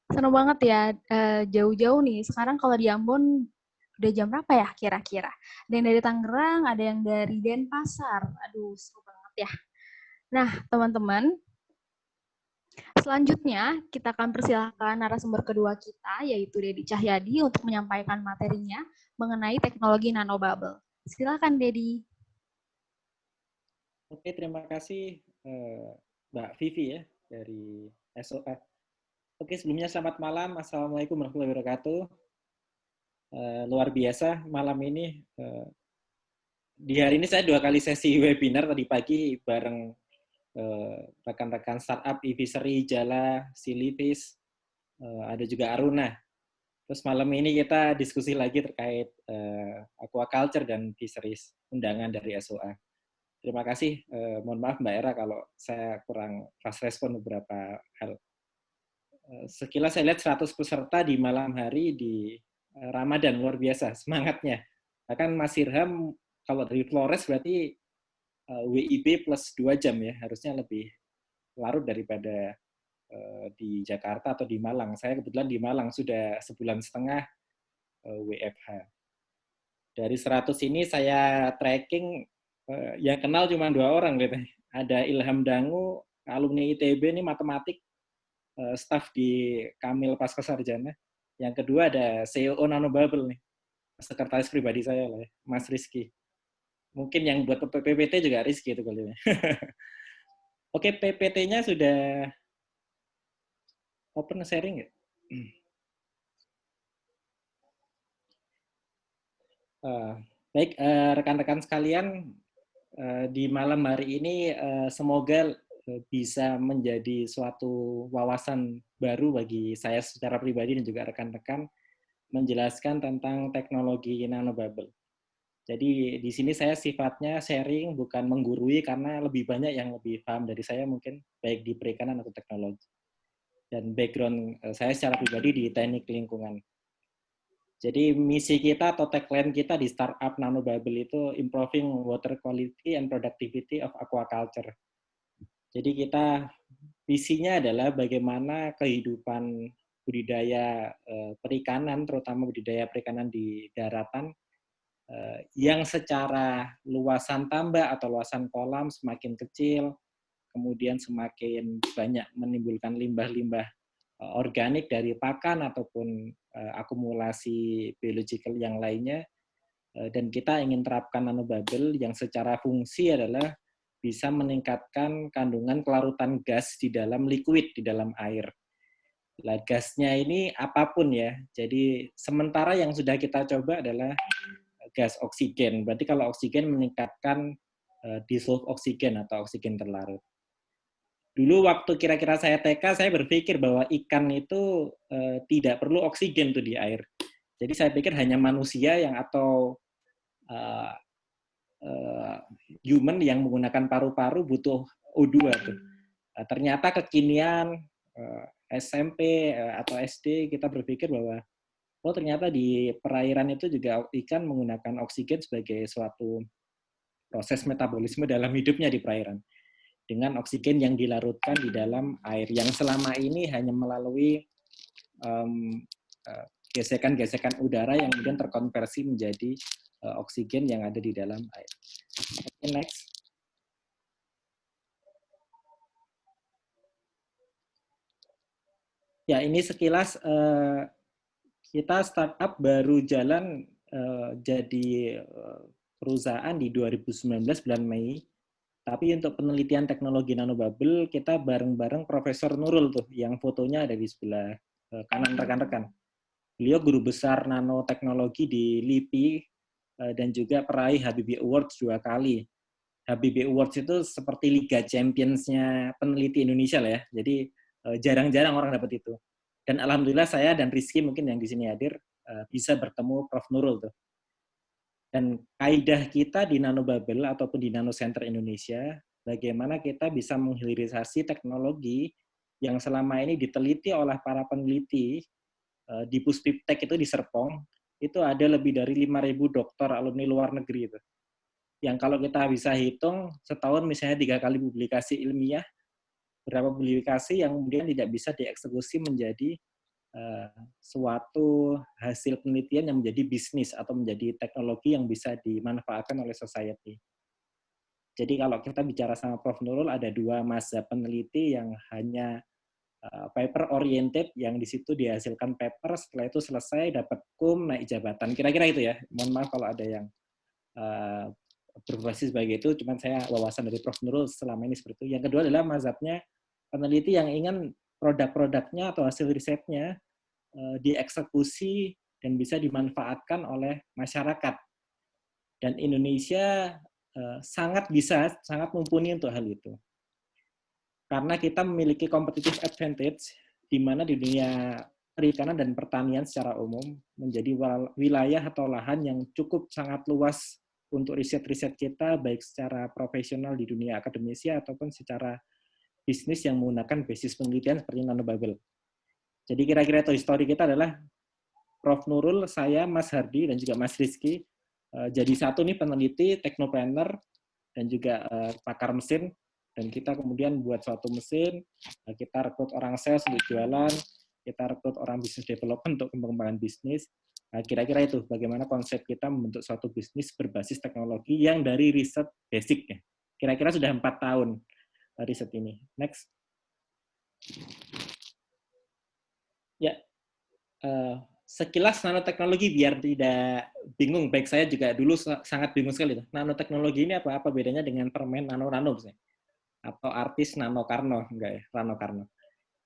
[SPEAKER 1] Senang banget ya, jauh-jauh nih. Sekarang kalau di Ambon, udah jam berapa ya kira-kira? Ada yang dari Tangerang, ada yang dari Denpasar. Aduh, seru banget ya. Nah, teman-teman, selanjutnya kita akan persilahkan narasumber kedua kita, yaitu Dedi Cahyadi, untuk menyampaikan materinya mengenai teknologi nanobubble. Silakan, Dedi.
[SPEAKER 3] Oke, terima kasih Mbak Vivi ya, dari SOA. Oke, sebelumnya selamat malam. Assalamualaikum warahmatullahi wabarakatuh. Luar biasa, malam ini, di hari ini saya 2 kali sesi webinar, tadi pagi bareng rekan-rekan startup eFishery, Jala, Silifis, ada juga Aruna. Terus malam ini kita diskusi lagi terkait aquaculture dan fisheries, undangan dari SOA. Terima kasih, mohon maaf Mbak Era kalau saya kurang fast respon beberapa hal. Sekilas saya lihat 100 peserta di malam hari di Ramadan, luar biasa semangatnya. Bahkan Mas Irham kalau dari Flores berarti WIB plus 2 jam ya, harusnya lebih larut daripada di Jakarta atau di Malang. Saya kebetulan di Malang sudah sebulan setengah WFH. Dari 100 ini saya tracking, yang kenal cuma 2 orang gitu. Ada Ilham Dangu, alumni ITB ini matematik, staf di Kamil Pascasarjana. Yang kedua ada CEO Nanobubble nih, sekretaris pribadi saya lah, Mas Rizky. Mungkin yang buat PPT juga Rizky itu kali ya. Oke, PPT-nya sudah open sharing nggak? Baik, rekan-rekan sekalian, di malam hari ini semoga bisa menjadi suatu wawasan baru bagi saya secara pribadi dan juga rekan-rekan menjelaskan tentang teknologi nanobubble. Jadi di sini saya sifatnya sharing, bukan menggurui, karena lebih banyak yang lebih paham dari saya mungkin, baik di perikanan atau teknologi. Dan background saya secara pribadi di teknik lingkungan. Jadi misi kita atau tagline kita di startup nanobubble itu improving water quality and productivity of aquaculture. Jadi kita visinya adalah bagaimana kehidupan budidaya perikanan, terutama budidaya perikanan di daratan, yang secara luasan tambak atau luasan kolam semakin kecil, kemudian semakin banyak menimbulkan limbah-limbah organik dari pakan ataupun akumulasi biological yang lainnya, dan kita ingin terapkan nanobubble yang secara fungsi adalah bisa meningkatkan kandungan kelarutan gas di dalam liquid, di dalam air. Nah, gasnya ini apapun ya, jadi sementara yang sudah kita coba adalah gas oksigen. Berarti kalau oksigen meningkatkan dissolved oksigen atau oksigen terlarut. Dulu waktu kira-kira saya TK, saya berpikir bahwa ikan itu tidak perlu oksigen tuh di air. Jadi saya pikir hanya manusia yang atau human yang menggunakan paru-paru butuh O2 tuh. Ternyata kekinian SMP atau SD kita berpikir bahwa oh ternyata di perairan itu juga ikan menggunakan oksigen sebagai suatu proses metabolisme dalam hidupnya di perairan. Dengan oksigen yang dilarutkan di dalam air, yang selama ini hanya melalui gesekan-gesekan udara yang kemudian terkonversi menjadi oksigen yang ada di dalam air. Okay, next. Ya, ini sekilas kita startup baru jalan jadi perusahaan di 2019 bulan Mei. Tapi untuk penelitian teknologi nanobubble kita bareng-bareng Profesor Nurul tuh, yang fotonya ada di sebelah kanan rekan-rekan. Beliau guru besar nanoteknologi di LIPI dan juga peraih Habibie Awards 2 kali. Habibie Awards itu seperti Liga Champions-nya peneliti Indonesia lah ya. Jadi jarang-jarang orang dapat itu. Dan alhamdulillah saya dan Rizky mungkin yang di sini hadir bisa bertemu Prof. Nurul tuh. Dan kaidah kita di nanobubble ataupun di Nano Center Indonesia, bagaimana kita bisa menghilirisasi teknologi yang selama ini diteliti oleh para peneliti di Puspiptek itu di Serpong, itu ada lebih dari 5.000 dokter alumni luar negeri itu. Yang kalau kita bisa hitung, setahun misalnya 3 kali publikasi ilmiah, berapa publikasi yang kemudian tidak bisa dieksekusi menjadi suatu hasil penelitian yang menjadi bisnis atau menjadi teknologi yang bisa dimanfaatkan oleh society. Jadi kalau kita bicara sama Prof. Nurul, ada 2 mazhab peneliti yang hanya paper oriented, yang di situ dihasilkan paper, setelah itu selesai dapat kum, naik jabatan. Kira-kira itu ya. Mohon maaf kalau ada yang berbasis sebagai itu, cuman saya wawasan dari Prof. Nurul selama ini seperti itu. Yang kedua adalah mazhabnya peneliti yang ingin produk-produknya atau hasil risetnya dieksekusi dan bisa dimanfaatkan oleh masyarakat. Dan Indonesia sangat mumpuni untuk hal itu. Karena kita memiliki competitive advantage, di mana di dunia perikanan dan pertanian secara umum menjadi wilayah atau lahan yang cukup sangat luas untuk riset-riset kita, baik secara profesional di dunia akademisi ataupun secara bisnis yang menggunakan basis penelitian seperti nanobubble. Jadi kira-kira itu histori kita adalah Prof. Nurul, saya, Mas Hardi, dan juga Mas Rizky. Jadi satu nih peneliti, teknopreneur, dan juga pakar mesin. Dan kita kemudian buat suatu mesin, kita rekrut orang sales untuk jualan, kita rekrut orang business development untuk pengembangan bisnis. Nah, kira-kira itu bagaimana konsep kita membentuk suatu bisnis berbasis teknologi yang dari riset basicnya. Kira-kira sudah 4 tahun riset ini. Next. Ya, sekilas nanoteknologi biar tidak bingung. Baik saya juga dulu sangat bingung sekali. Nanoteknologi ini apa bedanya dengan permen nano-nano misalnya? Atau artis Nano Karno, enggak ya, Rano Karno.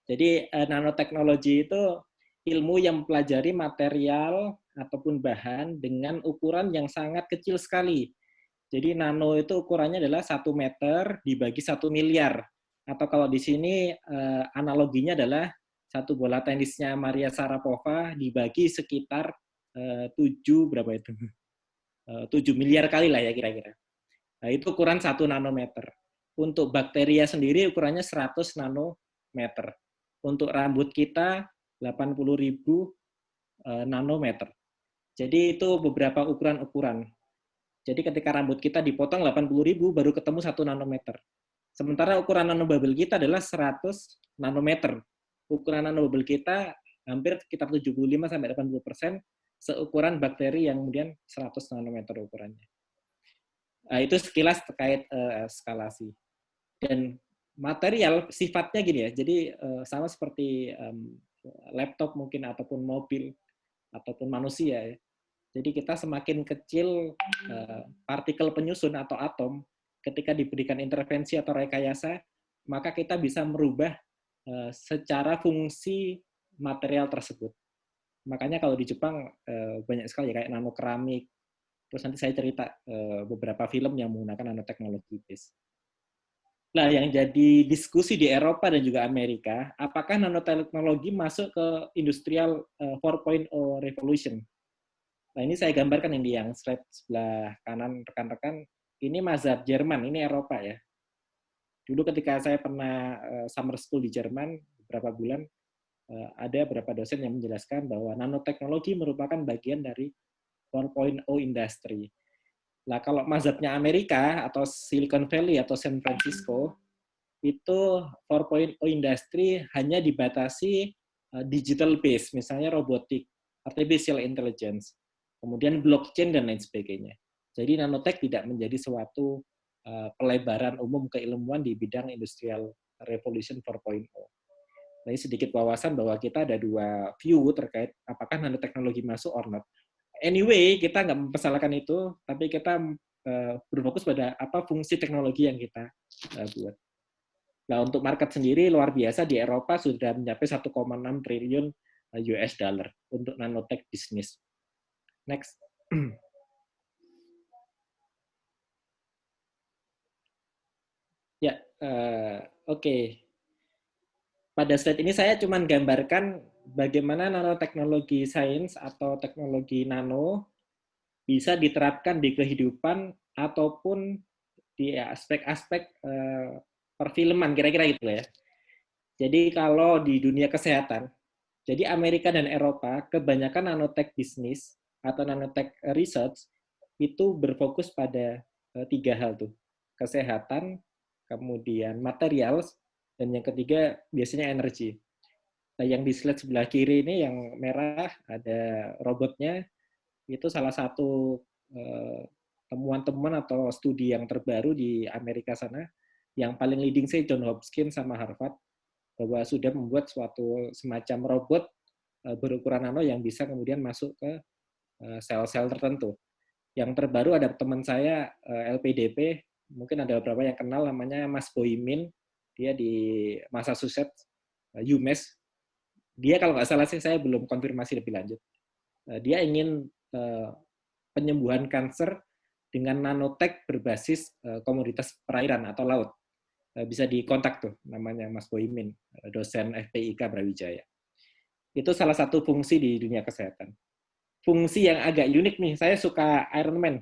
[SPEAKER 3] Jadi nanoteknologi itu ilmu yang mempelajari material ataupun bahan dengan ukuran yang sangat kecil sekali. Jadi nano itu ukurannya adalah 1 meter dibagi 1 miliar. Atau kalau di sini analoginya adalah satu bola tenisnya Maria Sharapova dibagi sekitar 7 miliar kali lah ya kira-kira. Nah, itu ukuran 1 nanometer. Untuk bakteria sendiri ukurannya 100 nanometer. Untuk rambut kita 80.000 nanometer. Jadi itu beberapa ukuran-ukuran. Jadi ketika rambut kita dipotong 80.000 baru ketemu 1 nanometer. Sementara ukuran nanobubble kita adalah 100 nanometer. Ukuran nanobubble kita hampir sekitar 75-80% seukuran bakteri yang kemudian 100 nanometer ukurannya. Itu sekilas terkait eskalasi. Dan material sifatnya gini ya, jadi sama seperti laptop mungkin ataupun mobil ataupun manusia ya. Jadi kita semakin kecil partikel penyusun atau atom, ketika diberikan intervensi atau rekayasa, maka kita bisa merubah secara fungsi material tersebut. Makanya kalau di Jepang banyak sekali ya, kayak nanokeramik. Terus nanti saya cerita beberapa film yang menggunakan nanoteknologi base. Nah, yang jadi diskusi di Eropa dan juga Amerika, apakah nanoteknologi masuk ke industrial 4.0 revolution? Nah, ini saya gambarkan ini yang slide sebelah kanan rekan-rekan. Ini mazhab Jerman, ini Eropa ya. Dulu ketika saya pernah summer school di Jerman, beberapa bulan, ada beberapa dosen yang menjelaskan bahwa nanoteknologi merupakan bagian dari 4.0 industry. Nah, kalau mazhabnya Amerika atau Silicon Valley atau San Francisco, itu 4.0 industry hanya dibatasi digital base, misalnya robotik, artificial intelligence, kemudian blockchain dan lain sebagainya. Jadi nanotek tidak menjadi suatu pelebaran umum keilmuan di bidang industrial revolution 4.0. Nah, ini sedikit wawasan bahwa kita ada dua view terkait apakah nanoteknologi masuk or not. Anyway, kita nggak mempersalahkan itu, tapi kita berfokus pada apa fungsi teknologi yang kita buat. Nah, untuk market sendiri luar biasa, di Eropa sudah mencapai 1,6 triliun US dollar untuk nanotech bisnis. Next. Ya, oke. Pada slide ini saya cuma gambarkan bagaimana nanoteknologi sains atau teknologi nano bisa diterapkan di kehidupan ataupun di aspek-aspek perfilman, kira-kira gitu ya. Jadi kalau di dunia kesehatan, jadi Amerika dan Eropa, kebanyakan nanotech bisnis atau nanotech research itu berfokus pada 3 hal tuh. Kesehatan, kemudian material, dan yang ketiga biasanya energi. Nah, yang di slide sebelah kiri ini yang merah ada robotnya, itu salah satu temuan-temuan atau studi yang terbaru di Amerika sana, yang paling leading sih John Hopkins sama Harvard, bahwa sudah membuat suatu semacam robot berukuran nano yang bisa kemudian masuk ke sel-sel tertentu. Yang terbaru ada teman saya LPDP, mungkin ada beberapa yang kenal, namanya Mas Boimin, dia di Massachusetts, UMass. Dia kalau nggak salah sih, saya belum konfirmasi lebih lanjut. Dia ingin penyembuhan kanker dengan nanotek berbasis komoditas perairan atau laut. Bisa dikontak tuh, namanya Mas Boimin, dosen FPIK Brawijaya. Itu salah satu fungsi di dunia kesehatan. Fungsi yang agak unik nih, saya suka Iron Man.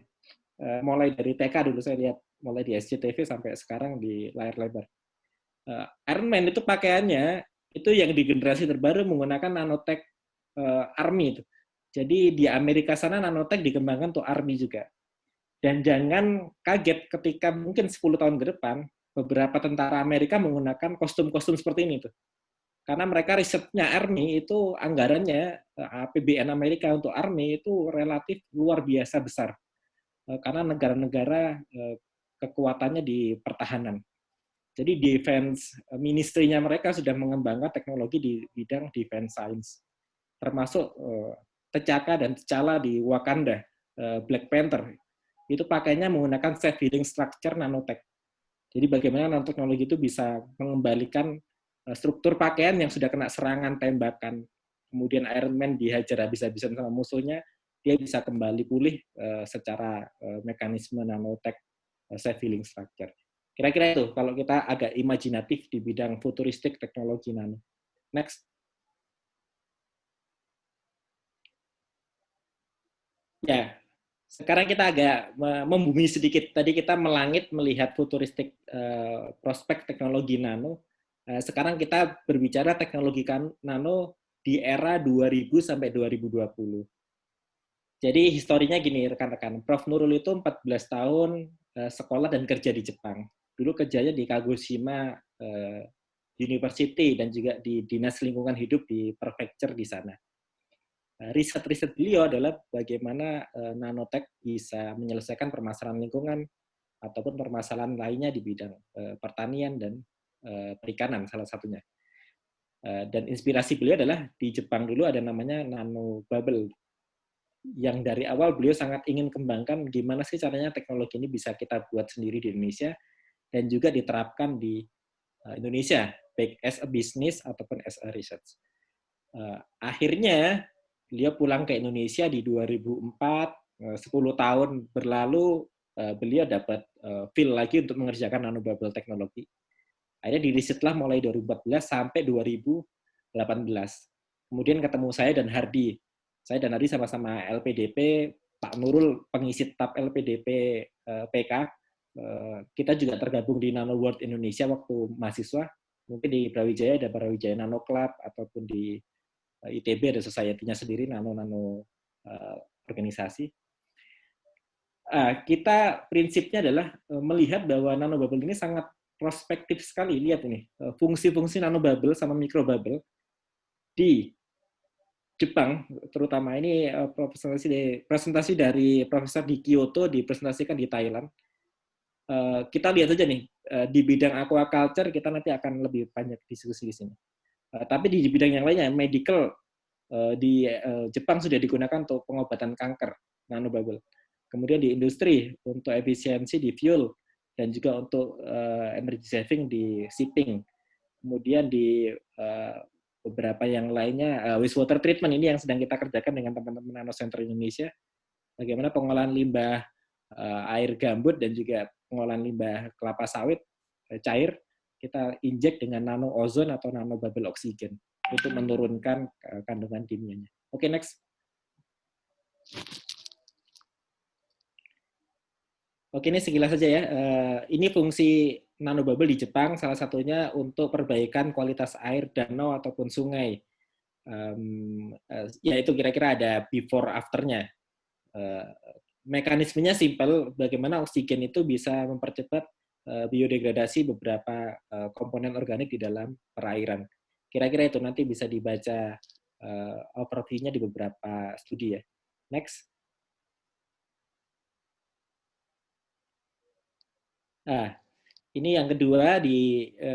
[SPEAKER 3] Mulai dari TK dulu saya lihat, mulai di SCTV sampai sekarang di layar lebar. Iron Man itu pakaiannya, itu yang di generasi terbaru menggunakan nanotech Army itu. Jadi di Amerika sana nanotech dikembangkan untuk Army juga. Dan jangan kaget ketika mungkin 10 tahun ke depan, beberapa tentara Amerika menggunakan kostum-kostum seperti ini tuh. Karena mereka risetnya Army itu anggarannya, APBN Amerika untuk Army itu relatif luar biasa besar. Karena negara-negara kekuatannya di pertahanan. Jadi defense ministry-nya mereka sudah mengembangkan teknologi di bidang defense science. Termasuk T'Chaka dan T'Challa di Wakanda, Black Panther, itu pakainya menggunakan self-healing structure nanotech. Jadi bagaimana nanoteknologi itu bisa mengembalikan struktur pakaian yang sudah kena serangan tembakan, kemudian Iron Man dihajar habis-habisan sama musuhnya, dia bisa kembali pulih secara mekanisme nanotech self-healing structure. Kira-kira itu kalau kita agak imajinatif di bidang futuristik teknologi nano. Next. Ya, sekarang kita agak membumi sedikit. Tadi kita melangit melihat futuristik prospek teknologi nano. Sekarang kita berbicara teknologi nano di era 2000 sampai 2020. Jadi historinya gini rekan-rekan. Prof. Nurul itu 14 tahun sekolah dan kerja di Jepang. Dulu kerjanya di Kagoshima University dan juga di Dinas Lingkungan Hidup di Prefecture di sana. Riset-riset beliau adalah bagaimana nanotech bisa menyelesaikan permasalahan lingkungan ataupun permasalahan lainnya di bidang pertanian dan perikanan salah satunya. Dan inspirasi beliau adalah di Jepang dulu ada namanya nanobubble, yang dari awal beliau sangat ingin kembangkan gimana sih caranya teknologi ini bisa kita buat sendiri di Indonesia dan juga diterapkan di Indonesia, baik as a business ataupun as a research. Akhirnya beliau pulang ke Indonesia di 2004, 10 tahun berlalu, beliau dapat feel lagi untuk mengerjakan nanobubble teknologi. Akhirnya dirisetlah mulai 2014 sampai 2018. Kemudian ketemu saya dan Hardi. Saya dan Hardi sama-sama LPDP, Pak Nurul pengisi tab LPDP PK. Kita juga tergabung di Nano World Indonesia waktu mahasiswa. Mungkin di Brawijaya ada Brawijaya Nano Club, ataupun di ITB ada society-nya sendiri, nano-nano organisasi. Kita prinsipnya adalah melihat bahwa nanobubble ini sangat prospektif sekali. Lihat ini, fungsi-fungsi nanobubble sama mikrobubble di Jepang, terutama ini presentasi dari Profesor di Kyoto dipresentasikan di Thailand. Kita lihat saja nih, di bidang aquaculture kita nanti akan lebih banyak diskusi di sini. Tapi di bidang yang lainnya, medical, di Jepang sudah digunakan untuk pengobatan kanker, nanobubble. Kemudian di industri, untuk efisiensi di fuel, dan juga untuk energy saving di shipping. Kemudian di beberapa yang lainnya, wastewater treatment ini yang sedang kita kerjakan dengan teman-teman Nano Center Indonesia. Bagaimana pengolahan limbah air gambut dan juga pengolahan limbah kelapa sawit cair, kita injek dengan nano ozon atau nano bubble oksigen untuk menurunkan kandungan kimianya. Oke, next. Oke, ini sekilas saja ya. Ini fungsi nanobubble di Jepang, salah satunya untuk perbaikan kualitas air danau ataupun sungai. Ya itu kira-kira ada before after-nya. Mekanismenya simpel, bagaimana oksigen itu bisa mempercepat biodegradasi beberapa komponen organik di dalam perairan. Kira-kira itu nanti bisa dibaca overview-nya di beberapa studi ya. Next. Nah, ini yang kedua,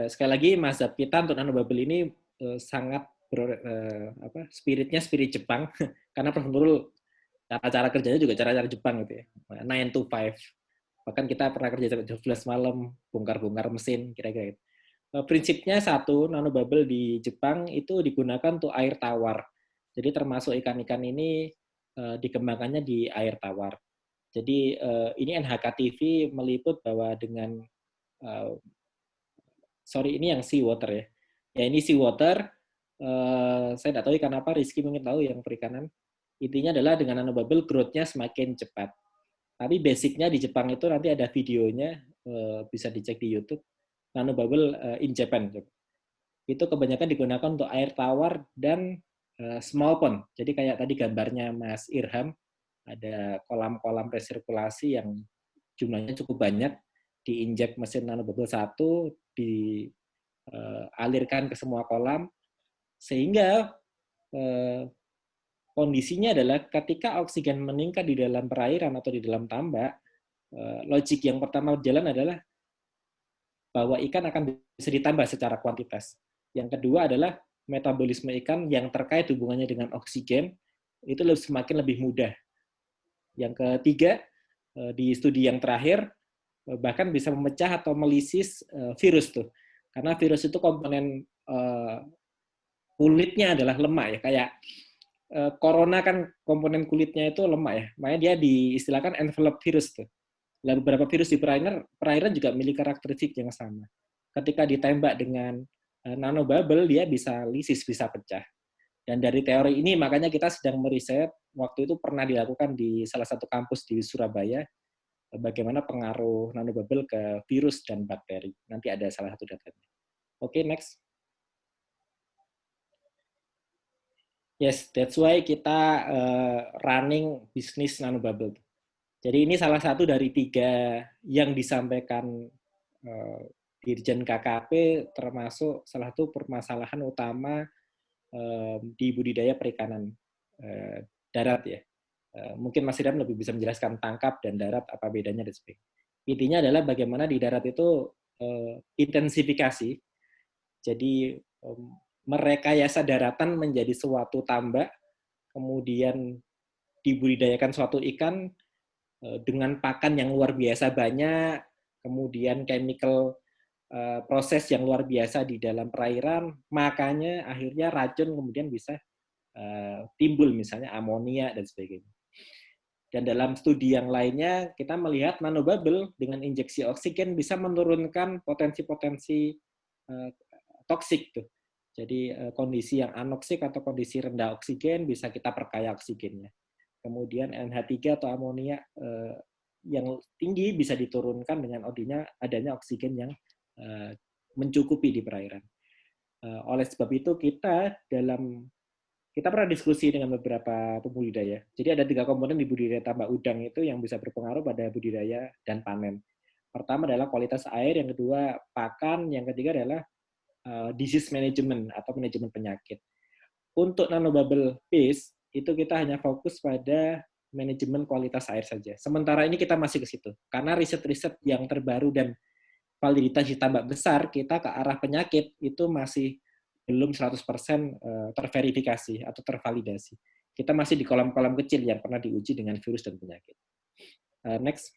[SPEAKER 3] sekali lagi mazhab kita untuk nanobubble ini sangat spiritnya spirit Jepang, karena Prof. Nurul cara kerjanya juga cara-cara Jepang gitu ya, 9 to 5. Bahkan kita pernah kerja sampai 12 malam, bongkar-bongkar mesin, kira-kira gitu. Prinsipnya satu, nanobubble di Jepang itu digunakan untuk air tawar. Jadi termasuk ikan-ikan ini dikembangkannya di air tawar. Jadi ini NHK TV meliput bahwa dengan ini yang sea water ya. Ya ini sea water. Saya tidak tahu ikan apa, Rizky mungkin tahu yang perikanan. Intinya adalah dengan nanobubble growth-nya semakin cepat. Tapi basicnya di Jepang itu nanti ada videonya, bisa dicek di YouTube. Nanobubble in Japan. Itu kebanyakan digunakan untuk air tawar dan small pond. Jadi kayak tadi gambarnya Mas Irham, ada kolam-kolam resirkulasi yang jumlahnya cukup banyak, diinjek mesin nanobubble 1, dialirkan ke semua kolam, sehingga kondisinya adalah ketika oksigen meningkat di dalam perairan atau di dalam tambak, logik yang pertama berjalan adalah bahwa ikan akan bisa ditambah secara kuantitas. Yang kedua adalah metabolisme ikan yang terkait hubungannya dengan oksigen, itu semakin lebih mudah. Yang ketiga, di studi yang terakhir, bahkan bisa memecah atau melisis virus tuh. Karena virus itu komponen kulitnya adalah lemak ya, kayak corona kan komponen kulitnya itu lemak ya, makanya dia diistilahkan envelope virus tuh. Lalu beberapa virus di perairan juga memiliki karakteristik yang sama. Ketika ditembak dengan nanobubble, dia bisa lisis, bisa pecah. Dan dari teori ini makanya kita sedang meriset waktu itu pernah dilakukan di salah satu kampus di Surabaya, bagaimana pengaruh nanobubble ke virus dan bakteri. Nanti ada salah satu datanya. Oke, next. Yes, that's why kita running bisnis nanobubble. Jadi ini salah satu dari 3 yang disampaikan Dirjen KKP, termasuk salah satu permasalahan utama di budidaya perikanan darat ya. Mungkin Mas Idam lebih bisa menjelaskan tangkap dan darat apa bedanya dan sebagainya. Intinya adalah bagaimana di darat itu intensifikasi. Jadi merekayasa daratan menjadi suatu tambak, kemudian dibudidayakan suatu ikan dengan pakan yang luar biasa banyak, kemudian chemical proses yang luar biasa di dalam perairan, makanya akhirnya racun kemudian bisa timbul, misalnya amonia dan sebagainya. Dan dalam studi yang lainnya, kita melihat nanobubble dengan injeksi oksigen bisa menurunkan potensi-potensi toksik tuh. Jadi kondisi yang anoksik atau kondisi rendah oksigen bisa kita perkaya oksigennya. Kemudian NH3 atau amonia yang tinggi bisa diturunkan dengan adanya oksigen yang mencukupi di perairan. Oleh sebab itu kita pernah diskusi dengan beberapa pembudidaya. Jadi ada 3 komponen di budidaya tambak udang itu yang bisa berpengaruh pada budidaya dan panen. Pertama adalah kualitas air, yang kedua pakan, yang ketiga adalah disease management atau manajemen penyakit. Untuk nanobubble base itu kita hanya fokus pada manajemen kualitas air saja. Sementara ini kita masih ke situ. Karena riset-riset yang terbaru dan validitas di tambak besar, kita ke arah penyakit itu masih belum 100% terverifikasi atau tervalidasi. Kita masih di kolam-kolam kecil yang pernah diuji dengan virus dan penyakit. Next.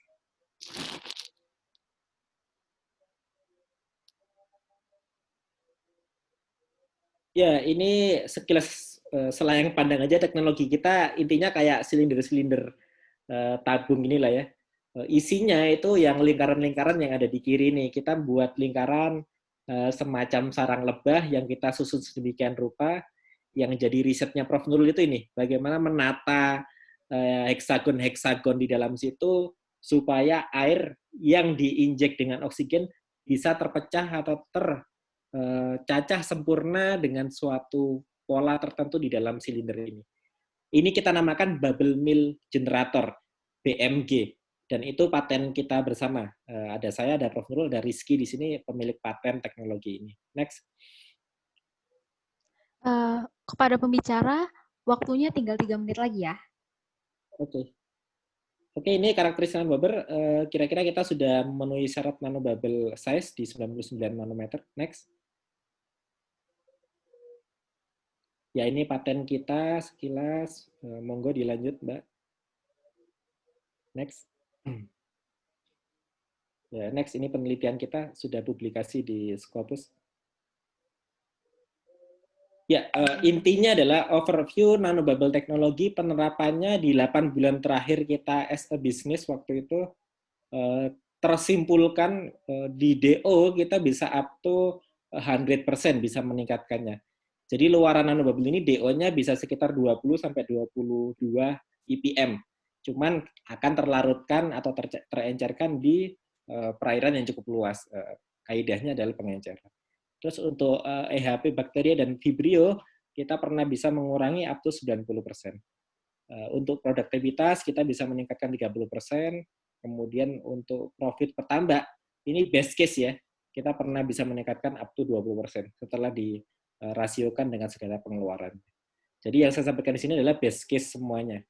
[SPEAKER 3] Ya, ini sekilas selayang pandang aja teknologi kita intinya kayak silinder-silinder tabung inilah ya. Isinya itu yang lingkaran-lingkaran yang ada di kiri nih. Kita buat lingkaran semacam sarang lebah yang kita susun sedemikian rupa. Yang jadi risetnya Prof. Nurul itu ini, bagaimana menata heksagon-heksagon di dalam situ supaya air yang diinjek dengan oksigen bisa terpecah atau tercacah sempurna dengan suatu pola tertentu di dalam silinder ini. Ini kita namakan bubble mill generator, BMG. Dan itu paten kita bersama. Ada saya, ada Prof. Nurul, ada Rizky di sini, pemilik paten teknologi ini. Next.
[SPEAKER 1] Kepada pembicara, waktunya tinggal 3 menit lagi ya.
[SPEAKER 3] Oke, ini karakteristik nanobubble. Kira-kira kita sudah memenuhi syarat nanobubble size di 99 nanometer. Next. Ya, ini paten kita sekilas. Monggo dilanjut, Mbak. Next. Ya, next, ini penelitian kita sudah publikasi di Scopus. Ya, intinya adalah overview nanobubble teknologi, penerapannya di 8 bulan terakhir kita as a business waktu itu tersimpulkan di DO kita bisa up to 100% bisa meningkatkannya. Jadi luaran nanobubble ini DO-nya bisa sekitar 20-22 ppm. Cuman akan terlarutkan atau terencerkan di perairan yang cukup luas. Kaidahnya adalah pengenceran. Terus untuk EHP bakteria dan Vibrio, kita pernah bisa mengurangi up to 90%. Untuk produktivitas, kita bisa meningkatkan 30%. Kemudian untuk profit per tambak, ini best case ya, kita pernah bisa meningkatkan up to 20% setelah dirasiokan dengan segala pengeluaran. Jadi yang saya sampaikan di sini adalah best case semuanya.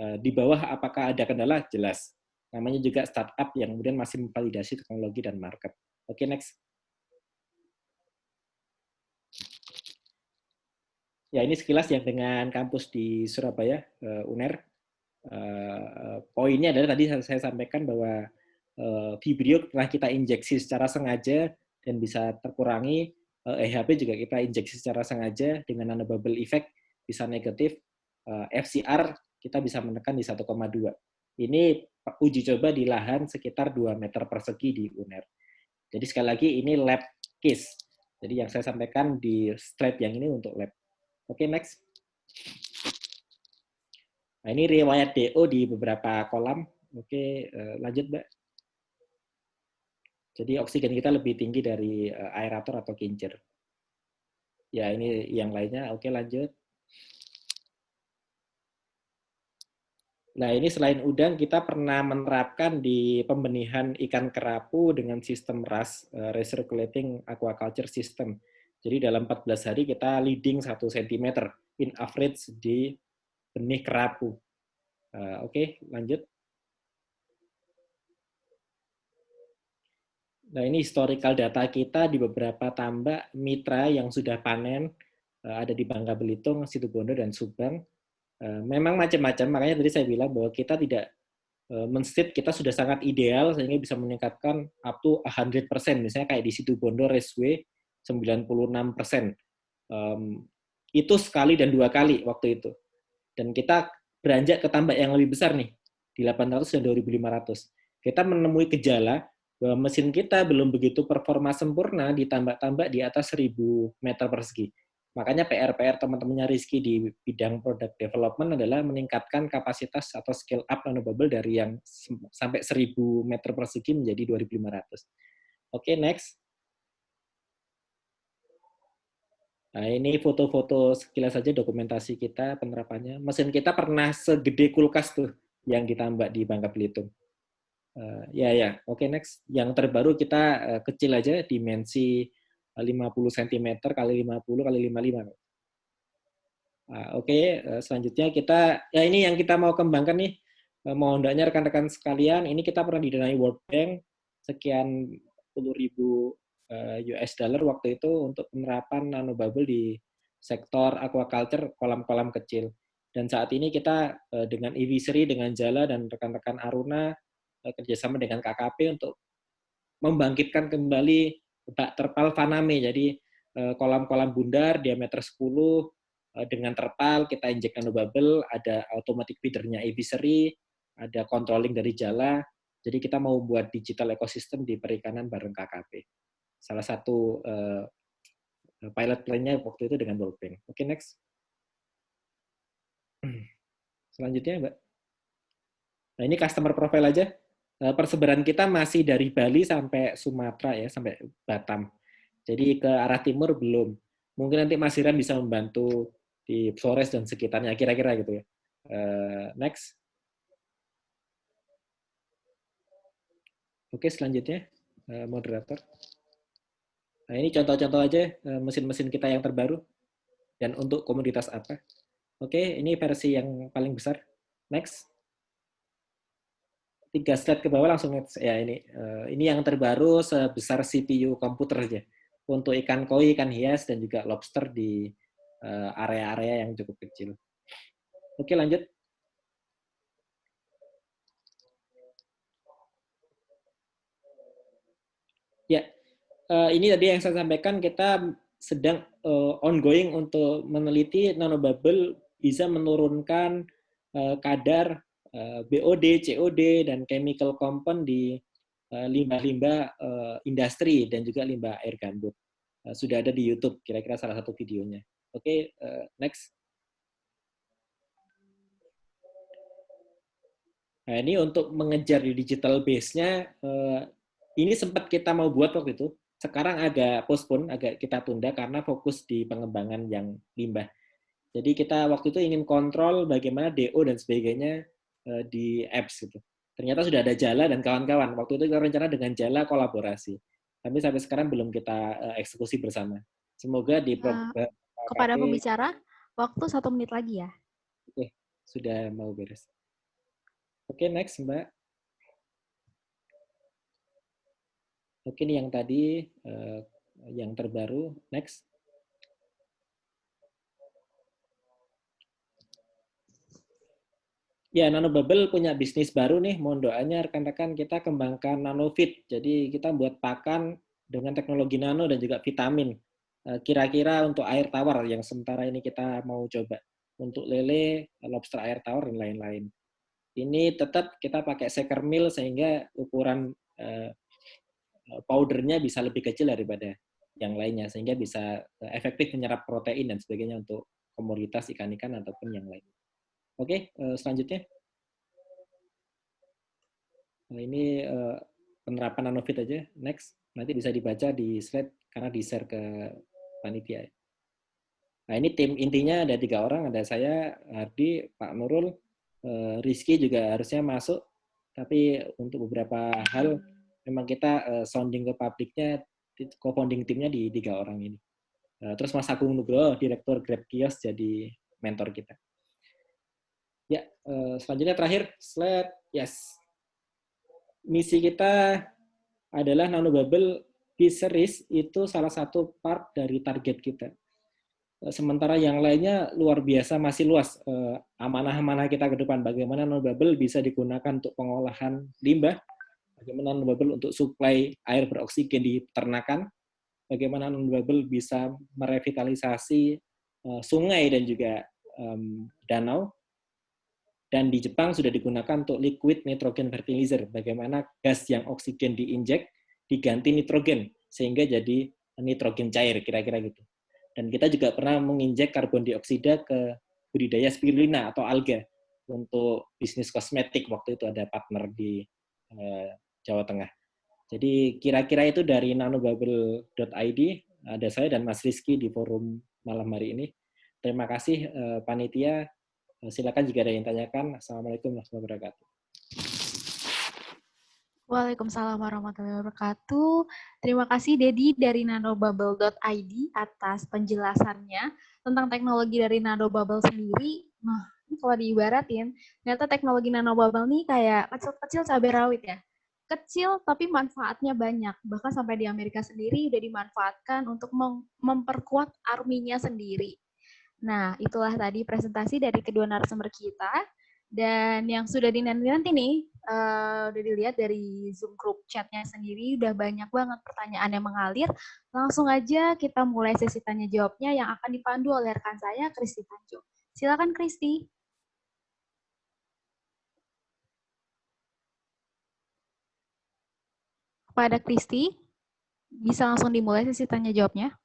[SPEAKER 3] Di bawah apakah ada kendala? Jelas. Namanya juga startup yang kemudian masih memvalidasi teknologi dan market. Oke, next. Ya, ini sekilas yang dengan kampus di Surabaya, UNER. Poinnya adalah tadi saya sampaikan bahwa Vibrio telah kita injeksi secara sengaja dan bisa terkurangi. EHP juga kita injeksi secara sengaja dengan nanobubble effect bisa negatif. FCR kita bisa menekan di 1,2. Ini uji coba di lahan sekitar 2 meter persegi di UNER. Jadi sekali lagi ini lab case. Jadi yang saya sampaikan di slide yang ini untuk lab. Oke, next. Nah, ini riwayat DO di beberapa kolam. Oke, lanjut Mbak. Jadi oksigen kita lebih tinggi dari aerator atau kincir. Ya, ini yang lainnya. Oke, lanjut. Nah, ini selain udang, kita pernah menerapkan di pembenihan ikan kerapu dengan sistem RAS, Recirculating Aquaculture System. Jadi dalam 14 hari kita leading 1 cm in average di benih kerapu. Oke, lanjut. Nah, ini historical data kita di beberapa tambak mitra yang sudah panen, ada di Bangka Belitung, Situbondo, dan Subang. Memang macam-macam, makanya tadi saya bilang bahwa kita tidak men-state kita sudah sangat ideal sehingga bisa meningkatkan up to 100%. Misalnya kayak di Situbondo Raceway 96%. Itu sekali dan 2 kali waktu itu. Dan kita beranjak ke tambak yang lebih besar nih, di 800 dan 2500. Kita menemui gejala bahwa mesin kita belum begitu performa sempurna di tambak-tambak di atas 1000 meter persegi. Makanya PR teman-temannya Rizky di bidang product development adalah meningkatkan kapasitas atau scale up nanobubble dari yang sampai 1000 meter persegi menjadi 2500. Oke, next. Nah, ini foto-foto sekilas saja dokumentasi kita penerapannya. Mesin kita pernah segede kulkas tuh yang ditambak di Bangka Belitung. Ya. Oke, next. Yang terbaru kita kecil aja, dimensi 50 cm kali 50 kali 55. Oke, selanjutnya kita, ya ini yang kita mau kembangkan nih, mau hendaknya rekan-rekan sekalian, ini kita pernah didanai World Bank, sekian puluh ribu US dollar waktu itu untuk penerapan nanobubble di sektor aquaculture, kolam-kolam kecil. Dan saat ini kita dengan Ivisri, dengan Jala, dan rekan-rekan Aruna, kerjasama dengan KKP untuk membangkitkan kembali bak terpal Vaname, jadi kolam-kolam bundar diameter 10, dengan terpal kita injek nanobubble, ada automatic feedernya Aviary, ada controlling dari Jala. Jadi kita mau buat digital ecosystem di perikanan bareng KKP. Salah satu pilot plan-nya waktu itu dengan World Bank. Oke, next. Selanjutnya, Mbak. Nah, ini customer profile aja. Persebaran kita masih dari Bali sampai Sumatera ya, sampai Batam. Jadi ke arah timur belum. Mungkin nanti Mas Hiram bisa membantu di Flores dan sekitarnya, kira-kira gitu ya. Next. Oke, selanjutnya moderator. Nah, ini contoh-contoh aja mesin-mesin kita yang terbaru dan untuk komoditas apa. Oke, ini versi yang paling besar. Next. 3 slide ke bawah langsung next. Ya, ini yang terbaru sebesar CPU komputer aja. Untuk ikan koi, ikan hias, dan juga lobster di area-area yang cukup kecil. Oke, lanjut. Ya, ini tadi yang saya sampaikan, kita sedang ongoing untuk meneliti nanobubble bisa menurunkan kadar BOD, COD, dan chemical compound di limbah-limbah industri dan juga limbah air gambut. Sudah ada di YouTube, kira-kira salah satu videonya. Oke, next. Nah, ini untuk mengejar di digital base-nya, ini sempat kita mau buat waktu itu, sekarang agak postpone, agak kita tunda karena fokus di pengembangan yang limbah. Jadi kita waktu itu ingin kontrol bagaimana DO dan sebagainya di apps gitu. Ternyata sudah ada Jala dan kawan-kawan. Waktu itu kita rencana dengan Jala kolaborasi. Tapi sampai sekarang belum kita eksekusi bersama. Semoga di
[SPEAKER 1] kepada pembicara, waktu 1 menit lagi ya.
[SPEAKER 3] Oke, sudah mau beres. Oke, next Mbak. Oke, ini yang tadi, yang terbaru. Next. Ya, nanobubble punya bisnis baru nih, mohon doanya rekan-rekan kita kembangkan nanofeed. Jadi kita buat pakan dengan teknologi nano dan juga vitamin. Kira-kira untuk air tawar yang sementara ini kita mau coba. Untuk lele, lobster air tawar, dan lain-lain. Ini tetap kita pakai shaker mill sehingga ukuran powdernya bisa lebih kecil daripada yang lainnya. Sehingga bisa efektif menyerap protein dan sebagainya untuk komoditas ikan-ikan ataupun yang lain. Oke, selanjutnya. Nah, ini penerapan nanofit aja. Next, nanti bisa dibaca di slide karena di-share ke panitia. Nah, ini tim intinya ada 3 orang, ada saya, Hardi, Pak Nurul, Rizky juga harusnya masuk, tapi untuk beberapa hal memang kita sounding ke publiknya, co-founding timnya di 3 orang ini. Terus Mas Agung Nugroho, Direktur Grab Kios, jadi mentor kita. Ya, selanjutnya terakhir, slide, yes. Misi kita adalah Nanobubble B-Series itu salah satu part dari target kita. Sementara yang lainnya luar biasa masih luas. Amanah-amanah kita ke depan, bagaimana Nanobubble bisa digunakan untuk pengolahan limbah, bagaimana Nanobubble untuk suplai air beroksigen di peternakan, bagaimana Nanobubble bisa merevitalisasi sungai dan juga danau, dan di Jepang sudah digunakan untuk liquid nitrogen fertilizer, bagaimana gas yang oksigen diinjek diganti nitrogen sehingga jadi nitrogen cair, kira-kira gitu. Dan kita juga pernah menginjek karbon dioksida ke budidaya spirulina atau alga untuk bisnis kosmetik, waktu itu ada partner di Jawa Tengah. Jadi kira-kira itu dari nanobubble.id, ada saya dan Mas Rizky di forum malam hari ini. Terima kasih panitia. Silakan jika ada yang tanyakan. Assalamualaikum warahmatullahi wabarakatuh.
[SPEAKER 1] Waalaikumsalam warahmatullahi wabarakatuh. Terima kasih Dedi dari nanobubble.id atas penjelasannya tentang teknologi dari nanobubble sendiri. Nah, ini kalau diibaratin, ternyata teknologi nanobubble nih kayak kecil-kecil cabai rawit ya. Kecil tapi manfaatnya banyak. Bahkan sampai di Amerika sendiri udah dimanfaatkan untuk memperkuat arminya sendiri. Nah, itulah tadi presentasi dari kedua narasumber kita. Dan yang sudah dinanti-nanti nih, udah dilihat dari Zoom group chatnya sendiri, udah banyak banget pertanyaan yang mengalir. Langsung aja kita mulai sesi tanya-jawabnya yang akan dipandu oleh rekan saya, Kristi Tanjung. Silakan, Kristi. Kepada Kristi, bisa langsung dimulai sesi tanya-jawabnya.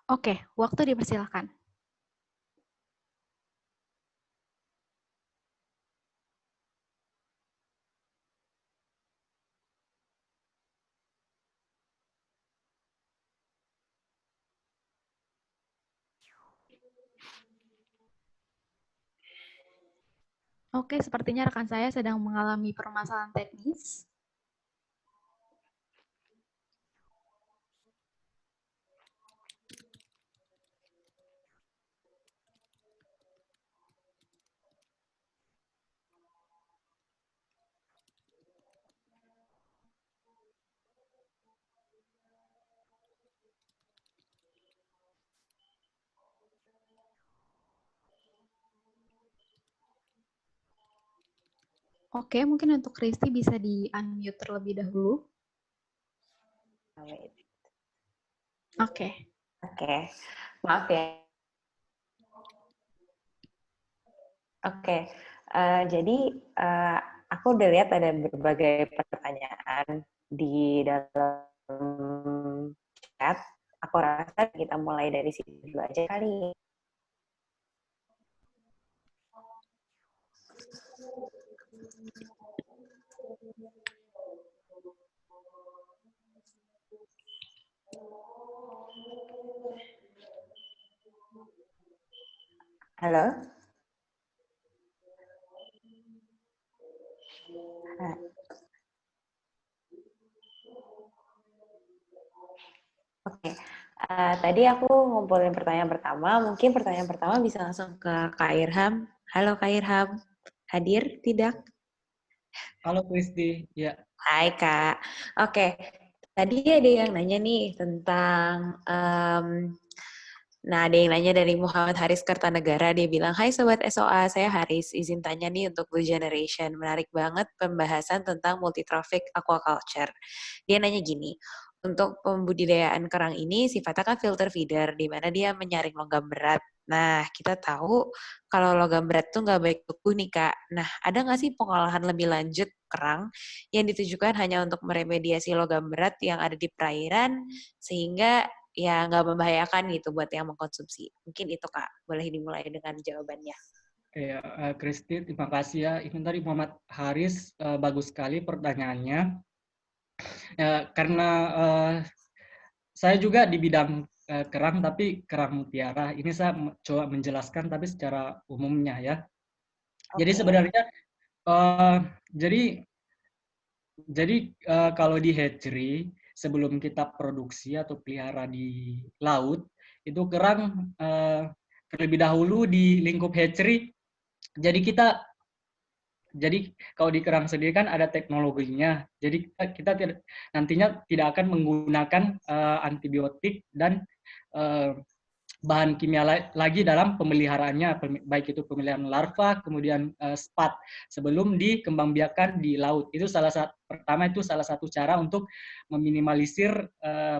[SPEAKER 1] Oke, waktu dipersilakan. Oke, sepertinya rekan saya sedang mengalami permasalahan teknis. Oke, mungkin untuk Kristi bisa di-unmute terlebih dahulu. Oke.
[SPEAKER 4] Oke, maaf ya. Oke, jadi aku udah lihat ada berbagai pertanyaan di dalam chat. Aku rasa kita mulai dari situ dulu aja kali. Halo? Oke, tadi aku ngumpulin pertanyaan pertama. Mungkin pertanyaan pertama bisa langsung ke Kak Irham. Halo Kak Irham, hadir tidak?
[SPEAKER 2] Halo Kristi, ya.
[SPEAKER 4] Hai Kak. Oke, tadi ada yang nanya nih tentang, ada yang nanya dari Muhammad Haris Kertanegara. Dia bilang, hai Sobat SOA, saya Haris. Izin tanya nih untuk Blue Generation. Menarik banget pembahasan tentang multi-trophic aquaculture. Dia nanya gini, untuk pembudidayaan kerang ini sifatnya kan filter feeder, di mana dia menyaring logam berat Nah, kita tahu kalau logam berat tuh nggak baik beku nih, Kak. Nah, ada nggak sih pengolahan lebih lanjut kerang yang ditujukan hanya untuk meremediasi logam berat yang ada di perairan sehingga ya nggak membahayakan gitu buat yang mengkonsumsi? Mungkin itu, Kak. Boleh dimulai dengan jawabannya.
[SPEAKER 2] Ya, Kristi, terima kasih ya. Ini tadi Muhammad Haris, bagus sekali pertanyaannya. Ya, karena saya juga di bidang kerang, tapi kerang mutiara. Ini saya coba menjelaskan, tapi secara umumnya ya. Jadi sebenarnya, uh, jadi kalau di hatchery, sebelum kita produksi atau pelihara di laut, itu kerang terlebih dahulu di lingkup hatchery. Jadi kalau di kerang sendiri kan ada teknologinya. Jadi kita nantinya tidak akan menggunakan antibiotik dan bahan kimia lagi dalam pemeliharaannya, baik itu pemeliharaan larva, kemudian spat sebelum dikembangbiakan di laut. Itu salah satu cara untuk meminimalisir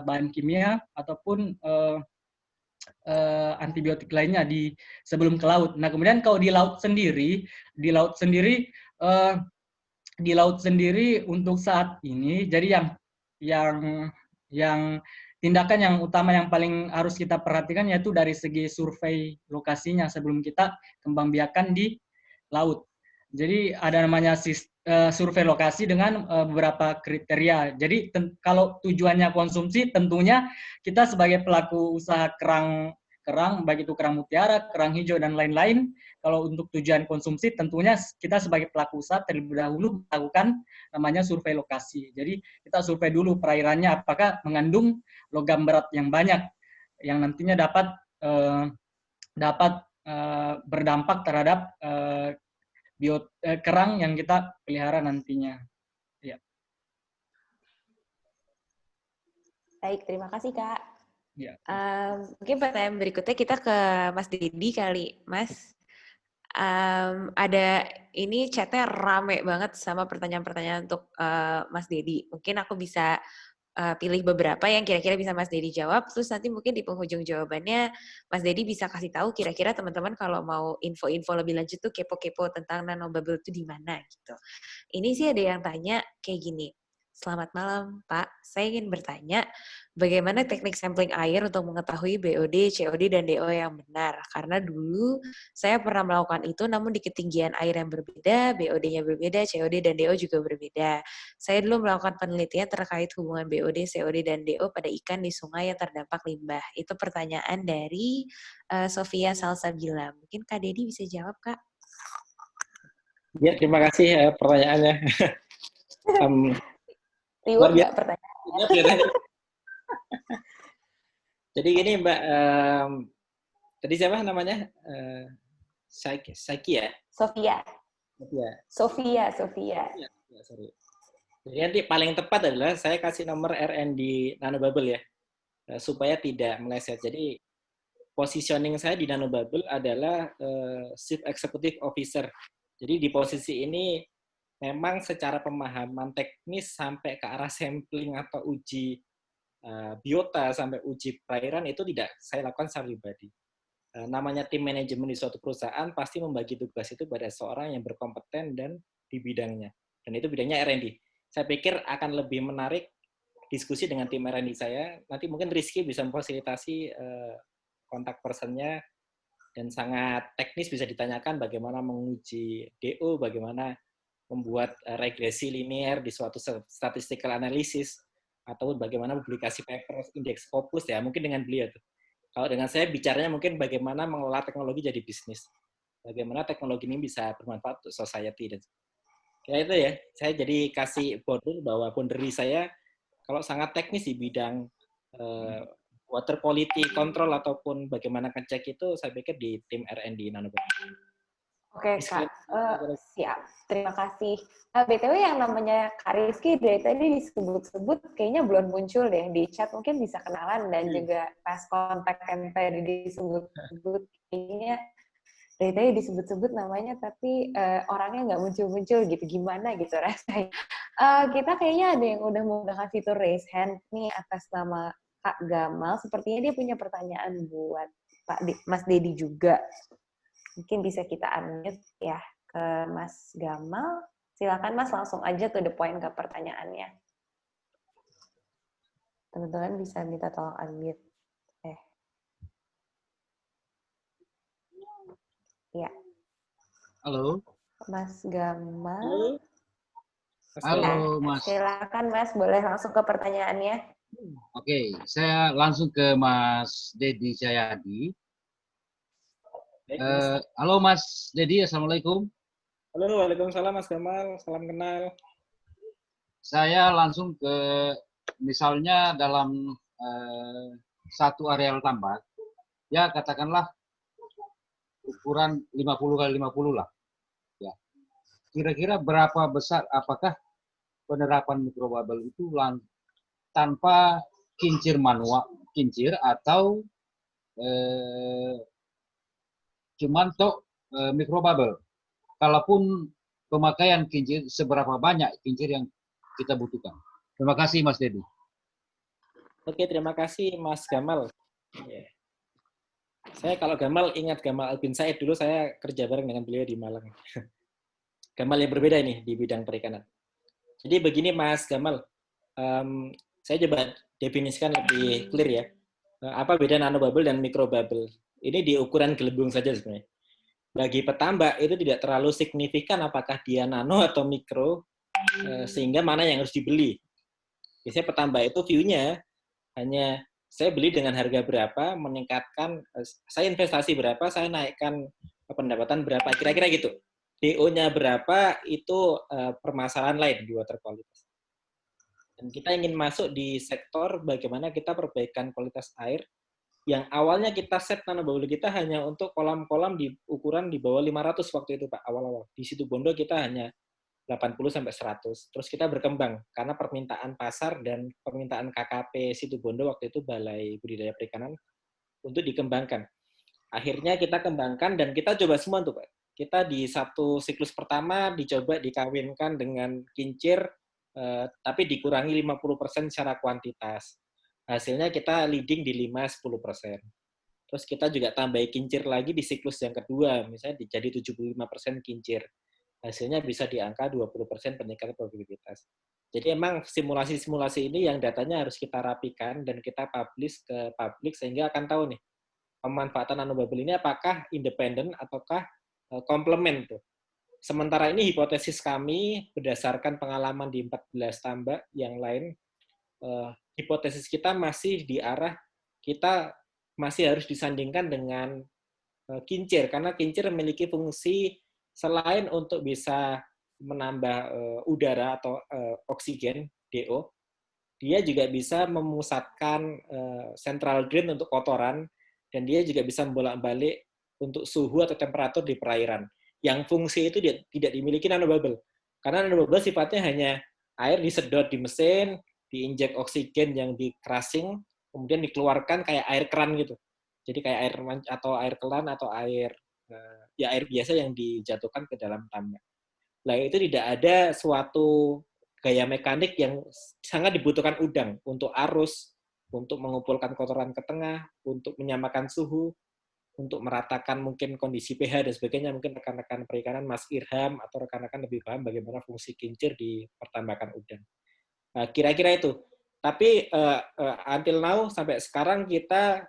[SPEAKER 2] bahan kimia ataupun antibiotik lainnya sebelum ke laut. Nah, kemudian kalau di laut sendiri untuk saat ini, jadi yang tindakan yang utama yang paling harus kita perhatikan yaitu dari segi survei lokasinya sebelum kita kembang biakan di laut. Jadi ada namanya survei lokasi dengan beberapa kriteria. Jadi kalau tujuannya konsumsi, tentunya kita sebagai pelaku usaha kerang, baik itu kerang mutiara, kerang hijau, dan lain-lain, kalau untuk tujuan konsumsi, tentunya kita sebagai pelaku usaha terlebih dahulu melakukan namanya survei lokasi. Jadi kita survei dulu perairannya apakah mengandung logam berat yang banyak, yang nantinya dapat berdampak terhadap kerang yang kita pelihara nantinya. Ya.
[SPEAKER 4] Baik, terima kasih, Kak.
[SPEAKER 2] Ya.
[SPEAKER 4] Mungkin pertanyaan berikutnya kita ke Mas Dedi kali, Mas. Ada ini chatnya rame banget sama pertanyaan-pertanyaan untuk Mas Dedi. Mungkin aku bisa pilih beberapa yang kira-kira bisa Mas Dedi jawab, terus nanti mungkin di penghujung jawabannya Mas Dedi bisa kasih tahu kira-kira teman-teman kalau mau info-info lebih lanjut tuh kepo-kepo tentang nanobubble itu di mana gitu. Ini sih ada yang tanya kayak gini. Selamat malam, Pak. Saya ingin bertanya, bagaimana teknik sampling air untuk mengetahui BOD, COD, dan DO yang benar? Karena dulu saya pernah melakukan itu, namun di ketinggian air yang berbeda, BOD-nya berbeda, COD dan DO juga berbeda. Saya dulu melakukan penelitian terkait hubungan BOD, COD, dan DO pada ikan di sungai yang terdampak limbah. Itu pertanyaan dari Sofia Salsabila. Mungkin Kak Dedi bisa jawab, Kak?
[SPEAKER 3] Ya, terima kasih pertanyaannya.
[SPEAKER 4] Reward nggak pertanyaan?
[SPEAKER 3] Jadi gini Mbak, tadi siapa namanya? Saiki ya?
[SPEAKER 4] Sofia.
[SPEAKER 3] Ya, sorry. Jadi nanti paling tepat adalah saya kasih nomor R&D Nanobubble ya, supaya tidak meleset. Jadi positioning saya di Nanobubble adalah Chief Executive Officer. Jadi di posisi ini memang secara pemahaman teknis sampai ke arah sampling atau uji biota sampai uji perairan itu tidak saya lakukan secara pribadi. Namanya tim manajemen di suatu perusahaan pasti membagi tugas itu pada seorang yang berkompeten dan di bidangnya. Dan itu bidangnya R&D. Saya pikir akan lebih menarik diskusi dengan tim R&D saya. Nanti mungkin Rizky bisa memfasilitasi kontak personnya dan sangat teknis bisa ditanyakan bagaimana menguji DO, bagaimana membuat regresi linear di suatu statistical analysis, atau bagaimana publikasi paper indeks Scopus ya, mungkin dengan beliau tuh. Kalau dengan saya bicaranya mungkin bagaimana mengelola teknologi jadi bisnis. Bagaimana teknologi ini bisa bermanfaat untuk society dan kayak itu ya. Saya jadi kasih boundary bahwa boundary saya kalau sangat teknis di bidang water quality control ataupun bagaimana ngecek itu saya pikir di tim R&D Nanobubble.
[SPEAKER 4] Oke, Kak. Siap. Terima kasih. BTW yang namanya Kak Rizky dari tadi disebut-sebut kayaknya belum muncul deh di chat. Mungkin bisa kenalan dan juga pas kontak yang tadi disebut-sebut kayaknya dari tadi disebut-sebut namanya tapi orangnya nggak muncul-muncul gitu. Gimana gitu rasanya. Kita kayaknya ada yang udah menggunakan fitur raise hand nih atas nama Kak Gamal. Sepertinya dia punya pertanyaan buat Mas Dedi juga. Mungkin bisa kita unmute ya ke Mas Gamal. Silakan Mas, langsung aja to the point ke pertanyaannya. Teman-teman bisa minta tolong unmute. Ya.
[SPEAKER 5] Halo.
[SPEAKER 4] Mas Gamal.
[SPEAKER 3] Halo.
[SPEAKER 5] Halo, Mas.
[SPEAKER 4] Silakan Mas, boleh langsung ke pertanyaannya.
[SPEAKER 5] Oke, saya langsung ke Mas Dedi Cahyadi. Halo Mas Dedi, Assalamualaikum.
[SPEAKER 3] Halo, waalaikumsalam Mas Gamal, salam kenal.
[SPEAKER 5] Saya langsung ke, misalnya dalam satu areal tambak, ya katakanlah ukuran 50 kali 50 lah. Ya. Kira-kira berapa besar, apakah penerapan mikrobubble itu tanpa kincir manual, kincir atau cuman mikrobubble. Kalaupun pemakaian kincir, seberapa banyak kincir yang kita butuhkan. Terima kasih Mas Dedi.
[SPEAKER 3] Oke, terima kasih Mas Gamal. Saya kalau Gamal ingat Gamal Albin Said, dulu saya kerja bareng dengan beliau di Malang. Gamal yang berbeda ini di bidang perikanan. Jadi begini Mas Gamal, saya coba definisikan lebih clear ya. Apa beda nanobubble dan mikrobubble? Ini di ukuran gelembung saja sebenarnya. Bagi petambak itu tidak terlalu signifikan apakah dia nano atau mikro, sehingga mana yang harus dibeli. Biasanya petambak itu view-nya hanya saya beli dengan harga berapa, meningkatkan, saya investasi berapa, saya naikkan pendapatan berapa, kira-kira gitu. DO-nya berapa, itu permasalahan lain di water quality. Dan kita ingin masuk di sektor bagaimana kita perbaikan kualitas air, yang awalnya kita set nanobubble kita hanya untuk kolam-kolam di ukuran di bawah 500 waktu itu Pak, awal-awal. Di Situbondo kita hanya 80-100. Terus kita berkembang, karena permintaan pasar dan permintaan KKP Situbondo waktu itu, Balai Budidaya Perikanan, untuk dikembangkan. Akhirnya kita kembangkan dan kita coba semua tuh Pak. Kita di satu siklus pertama dicoba dikawinkan dengan kincir, tapi dikurangi 50% secara kuantitas. Hasilnya kita leading di 5-10%. Terus kita juga tambah kincir lagi di siklus yang kedua, misalnya jadi 75% kincir. Hasilnya bisa di angka 20% peningkatan probabilitas. Jadi emang simulasi-simulasi ini yang datanya harus kita rapikan dan kita publish ke publik sehingga akan tahu nih, pemanfaatan nanobubble ini apakah independen ataukah komplement tuh. Sementara ini hipotesis kami berdasarkan pengalaman di 14 tambak yang lain, hipotesis kita masih di arah kita masih harus disandingkan dengan kincir, karena kincir memiliki fungsi selain untuk bisa menambah udara atau oksigen, DO, dia juga bisa memusatkan central drain untuk kotoran, dan dia juga bisa membolak-balik untuk suhu atau temperatur di perairan. Yang fungsi itu tidak dimiliki nanobubble. Karena nanobubble sifatnya hanya air disedot di mesin, diinjek oksigen yang di crushing, kemudian dikeluarkan kayak air keran gitu. Jadi kayak air atau air keran atau air air biasa yang dijatuhkan ke dalam tambak. Nah, itu tidak ada suatu gaya mekanik yang sangat dibutuhkan udang untuk arus, untuk mengumpulkan kotoran ke tengah, untuk menyamakan suhu, untuk meratakan mungkin kondisi pH dan sebagainya. Mungkin rekan-rekan perikanan, Mas Irham atau rekan-rekan lebih paham bagaimana fungsi kincir di pertambakan udang. Nah, kira-kira itu. Tapi until now, sampai sekarang kita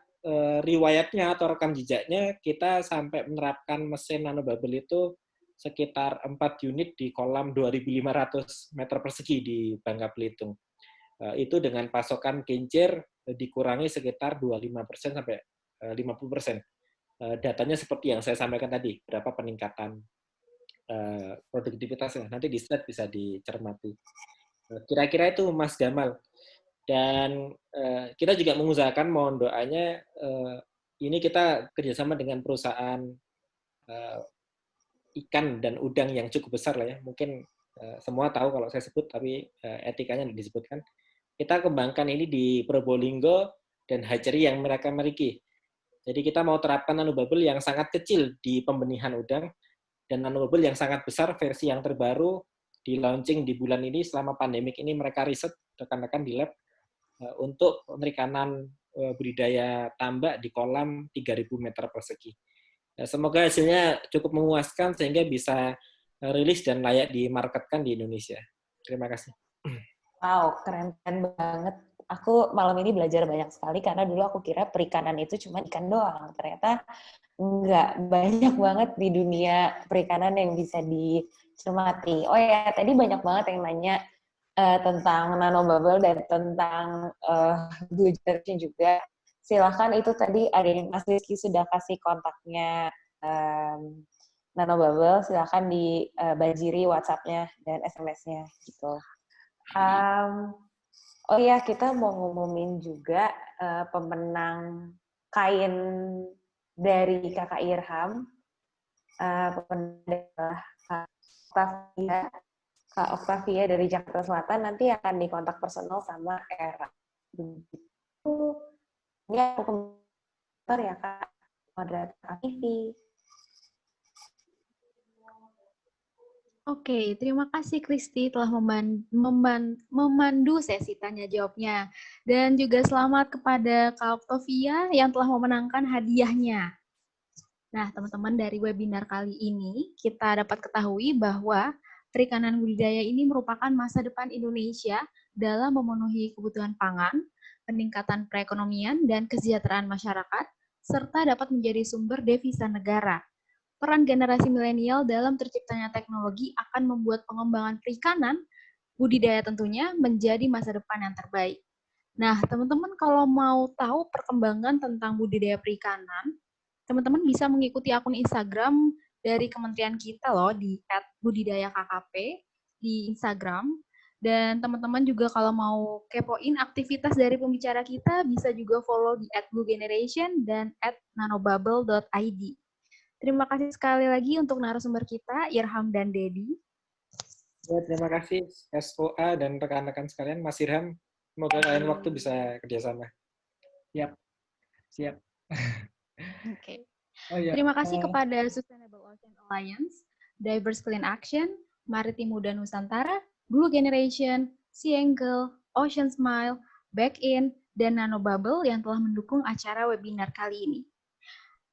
[SPEAKER 3] riwayatnya atau rekam jejaknya, kita sampai menerapkan mesin nanobubble itu sekitar 4 unit di kolam 2.500 meter persegi di Bangka Belitung. Itu dengan pasokan kincir dikurangi sekitar 25% sampai 50%. Datanya seperti yang saya sampaikan tadi, berapa peningkatan produktivitasnya. Nanti di slide bisa dicermati. Kira-kira itu Mas Gamal. Dan kita juga mengusahakan, mohon doanya, ini kita kerjasama dengan perusahaan ikan dan udang yang cukup besar lah ya. Mungkin semua tahu kalau saya sebut, tapi etikanya disebutkan. Kita kembangkan ini di Probolinggo dan hatchery yang mereka miliki. Jadi kita mau terapkan nanobubble yang sangat kecil di pembenihan udang, dan nanobubble yang sangat besar versi yang terbaru di launching di bulan ini. Selama pandemik ini mereka riset rekan-rekan di lab untuk perikanan budidaya tambak di kolam 3.000 meter persegi. Semoga hasilnya cukup memuaskan sehingga bisa rilis dan layak dimarketkan di Indonesia. Terima kasih.
[SPEAKER 4] Wow, keren banget. Aku malam ini belajar banyak sekali karena dulu aku kira perikanan itu cuma ikan doang. Ternyata nggak, banyak banget di dunia perikanan yang bisa dicermati. Oh ya, tadi banyak banget yang nanya tentang nanobubble dan tentang blue generation juga. Silahkan, itu tadi ada yang Mas Rizky sudah kasih kontaknya nanobubble. Silahkan dibanjiri WhatsApp-nya dan SMS-nya gitu. Oh iya, kita mau ngumumin juga pemenang kain dari Kakak Irham. Pemenang adalah Kak Octavia dari Jakarta Selatan. Nanti akan dikontak personal sama Era. Begitu. Ini aku komentar ya Kak, moderator Kak Vivi.
[SPEAKER 1] Oke, terima kasih Kristi telah memandu sesi tanya jawabnya. Dan juga selamat kepada Kak Octavia yang telah memenangkan hadiahnya. Nah, teman-teman, dari webinar kali ini kita dapat ketahui bahwa perikanan budidaya ini merupakan masa depan Indonesia dalam memenuhi kebutuhan pangan, peningkatan perekonomian dan kesejahteraan masyarakat, serta dapat menjadi sumber devisa negara. Peran generasi milenial dalam terciptanya teknologi akan membuat pengembangan perikanan budidaya tentunya menjadi masa depan yang terbaik. Nah, teman-teman kalau mau tahu perkembangan tentang budidaya perikanan, teman-teman bisa mengikuti akun Instagram dari kementerian kita loh di @budidayakkp di Instagram. Dan teman-teman juga kalau mau kepoin aktivitas dari pembicara kita bisa juga follow di @bluegeneration dan @nanobubble.id. Terima kasih sekali lagi untuk narasumber kita, Irham dan Dedi.
[SPEAKER 3] Ya, terima kasih SOA dan rekan-rekan sekalian. Mas Irham, semoga lain waktu bisa kerjasama.
[SPEAKER 2] Siap.
[SPEAKER 1] Oke.
[SPEAKER 2] Oh iya.
[SPEAKER 1] Terima kasih kepada Sustainable Ocean Alliance, Diverse Clean Action, Maritim Muda Nusantara, Blue Generation, Sea Angle, Ocean Smile, Back In, dan Nanobubble yang telah mendukung acara webinar kali ini.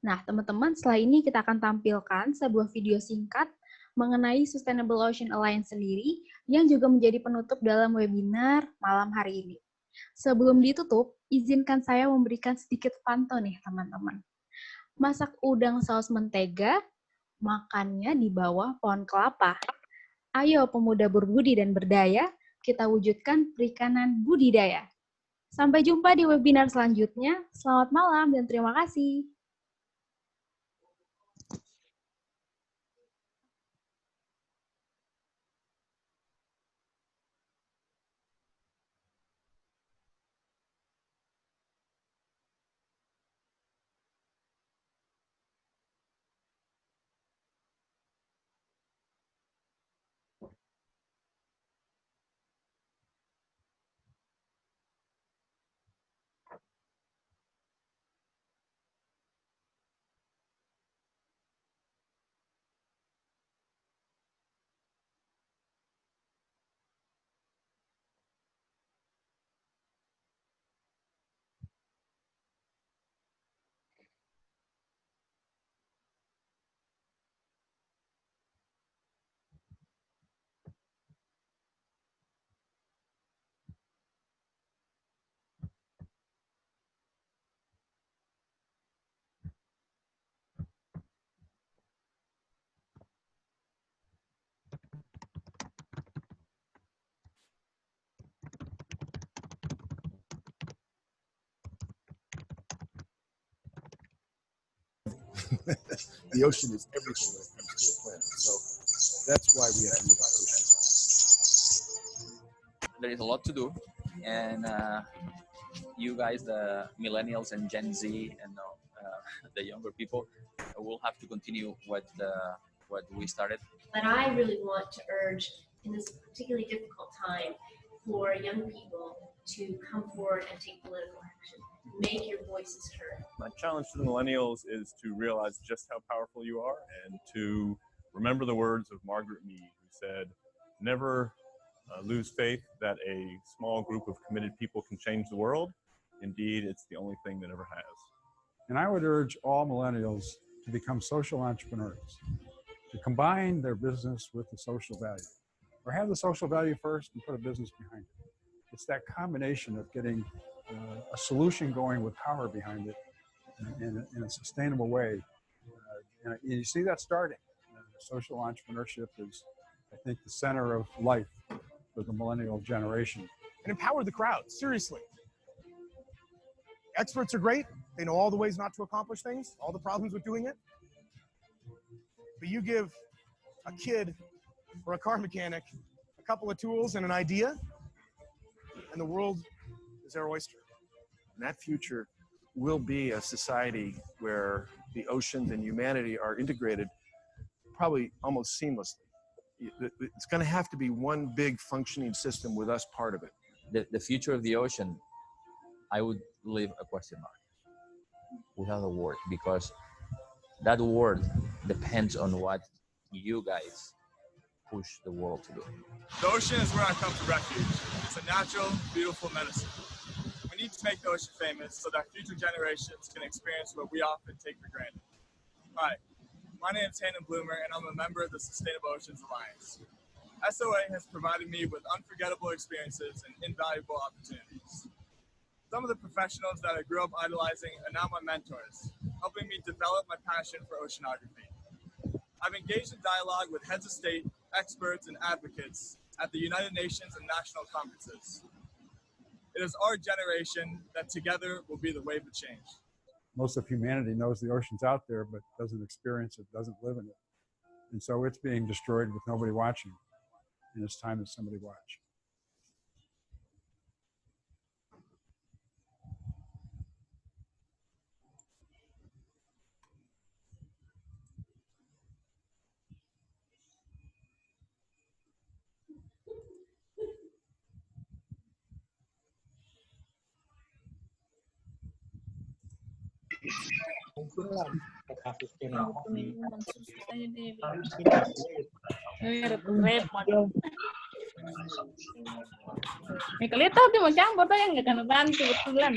[SPEAKER 1] Nah, teman-teman, setelah ini kita akan tampilkan sebuah video singkat mengenai Sustainable Ocean Alliance sendiri yang juga menjadi penutup dalam webinar malam hari ini. Sebelum ditutup, izinkan saya memberikan sedikit pantun nih, teman-teman. Masak udang saus mentega, makannya di bawah pohon kelapa. Ayo pemuda berbudi dan berdaya, kita wujudkan perikanan budidaya. Sampai jumpa di webinar selanjutnya. Selamat malam dan terima kasih.
[SPEAKER 6] The ocean is everything when it comes to a planet. So that's why we have to look at the ocean.
[SPEAKER 7] There is a lot to do, and you guys, the millennials and Gen Z, and the younger people, will have to continue what we started.
[SPEAKER 8] But I really want to urge, in this particularly difficult time, for young people to come forward and take political action. Make your voices heard.
[SPEAKER 9] My challenge to the millennials is to realize just how powerful you are and to remember the words of Margaret Mead, who said, never lose faith that a small group of committed people can change the world. Indeed, it's the only thing that ever has.
[SPEAKER 10] And I would urge all millennials to become social entrepreneurs, to combine their business with the social value, or have the social value first and put a business behind it. It's that combination of getting a solution going with power behind it in a sustainable way. And you see that starting. Social entrepreneurship is, I think, the center of life for the millennial generation.
[SPEAKER 6] And empower the crowd, seriously. Experts are great. They know all the ways not to accomplish things, all the problems with doing it. But you give a kid or a car mechanic a couple of tools and an idea, and the world is their oyster.
[SPEAKER 11] And that future will be a society where the oceans and humanity are integrated probably almost seamlessly. It's going to have to be one big functioning system with us part of it.
[SPEAKER 7] The future of the ocean, I would leave a question mark without a word, because that word depends on what you guys push the world to do.
[SPEAKER 12] The ocean is where I come for refuge. It's a natural, beautiful medicine. We need to make the ocean famous so that future generations can experience what we often take for granted. Hi, my name is Hannon Bloomer, and I'm a member of the Sustainable Oceans Alliance. SOA has provided me with unforgettable experiences and invaluable opportunities. Some of the professionals that I grew up idolizing are now my mentors, helping me develop my passion for oceanography. I've engaged in dialogue with heads of state, experts, and advocates at the United Nations and national conferences. It is our generation that together will be the wave of change.
[SPEAKER 10] Most of humanity knows the ocean's out there, but doesn't experience it, doesn't live in it. And so it's being destroyed with nobody watching. And it's time that somebody watch.
[SPEAKER 13] Mikalita tuh mau campur tuh yang nggak akan bantu betulan.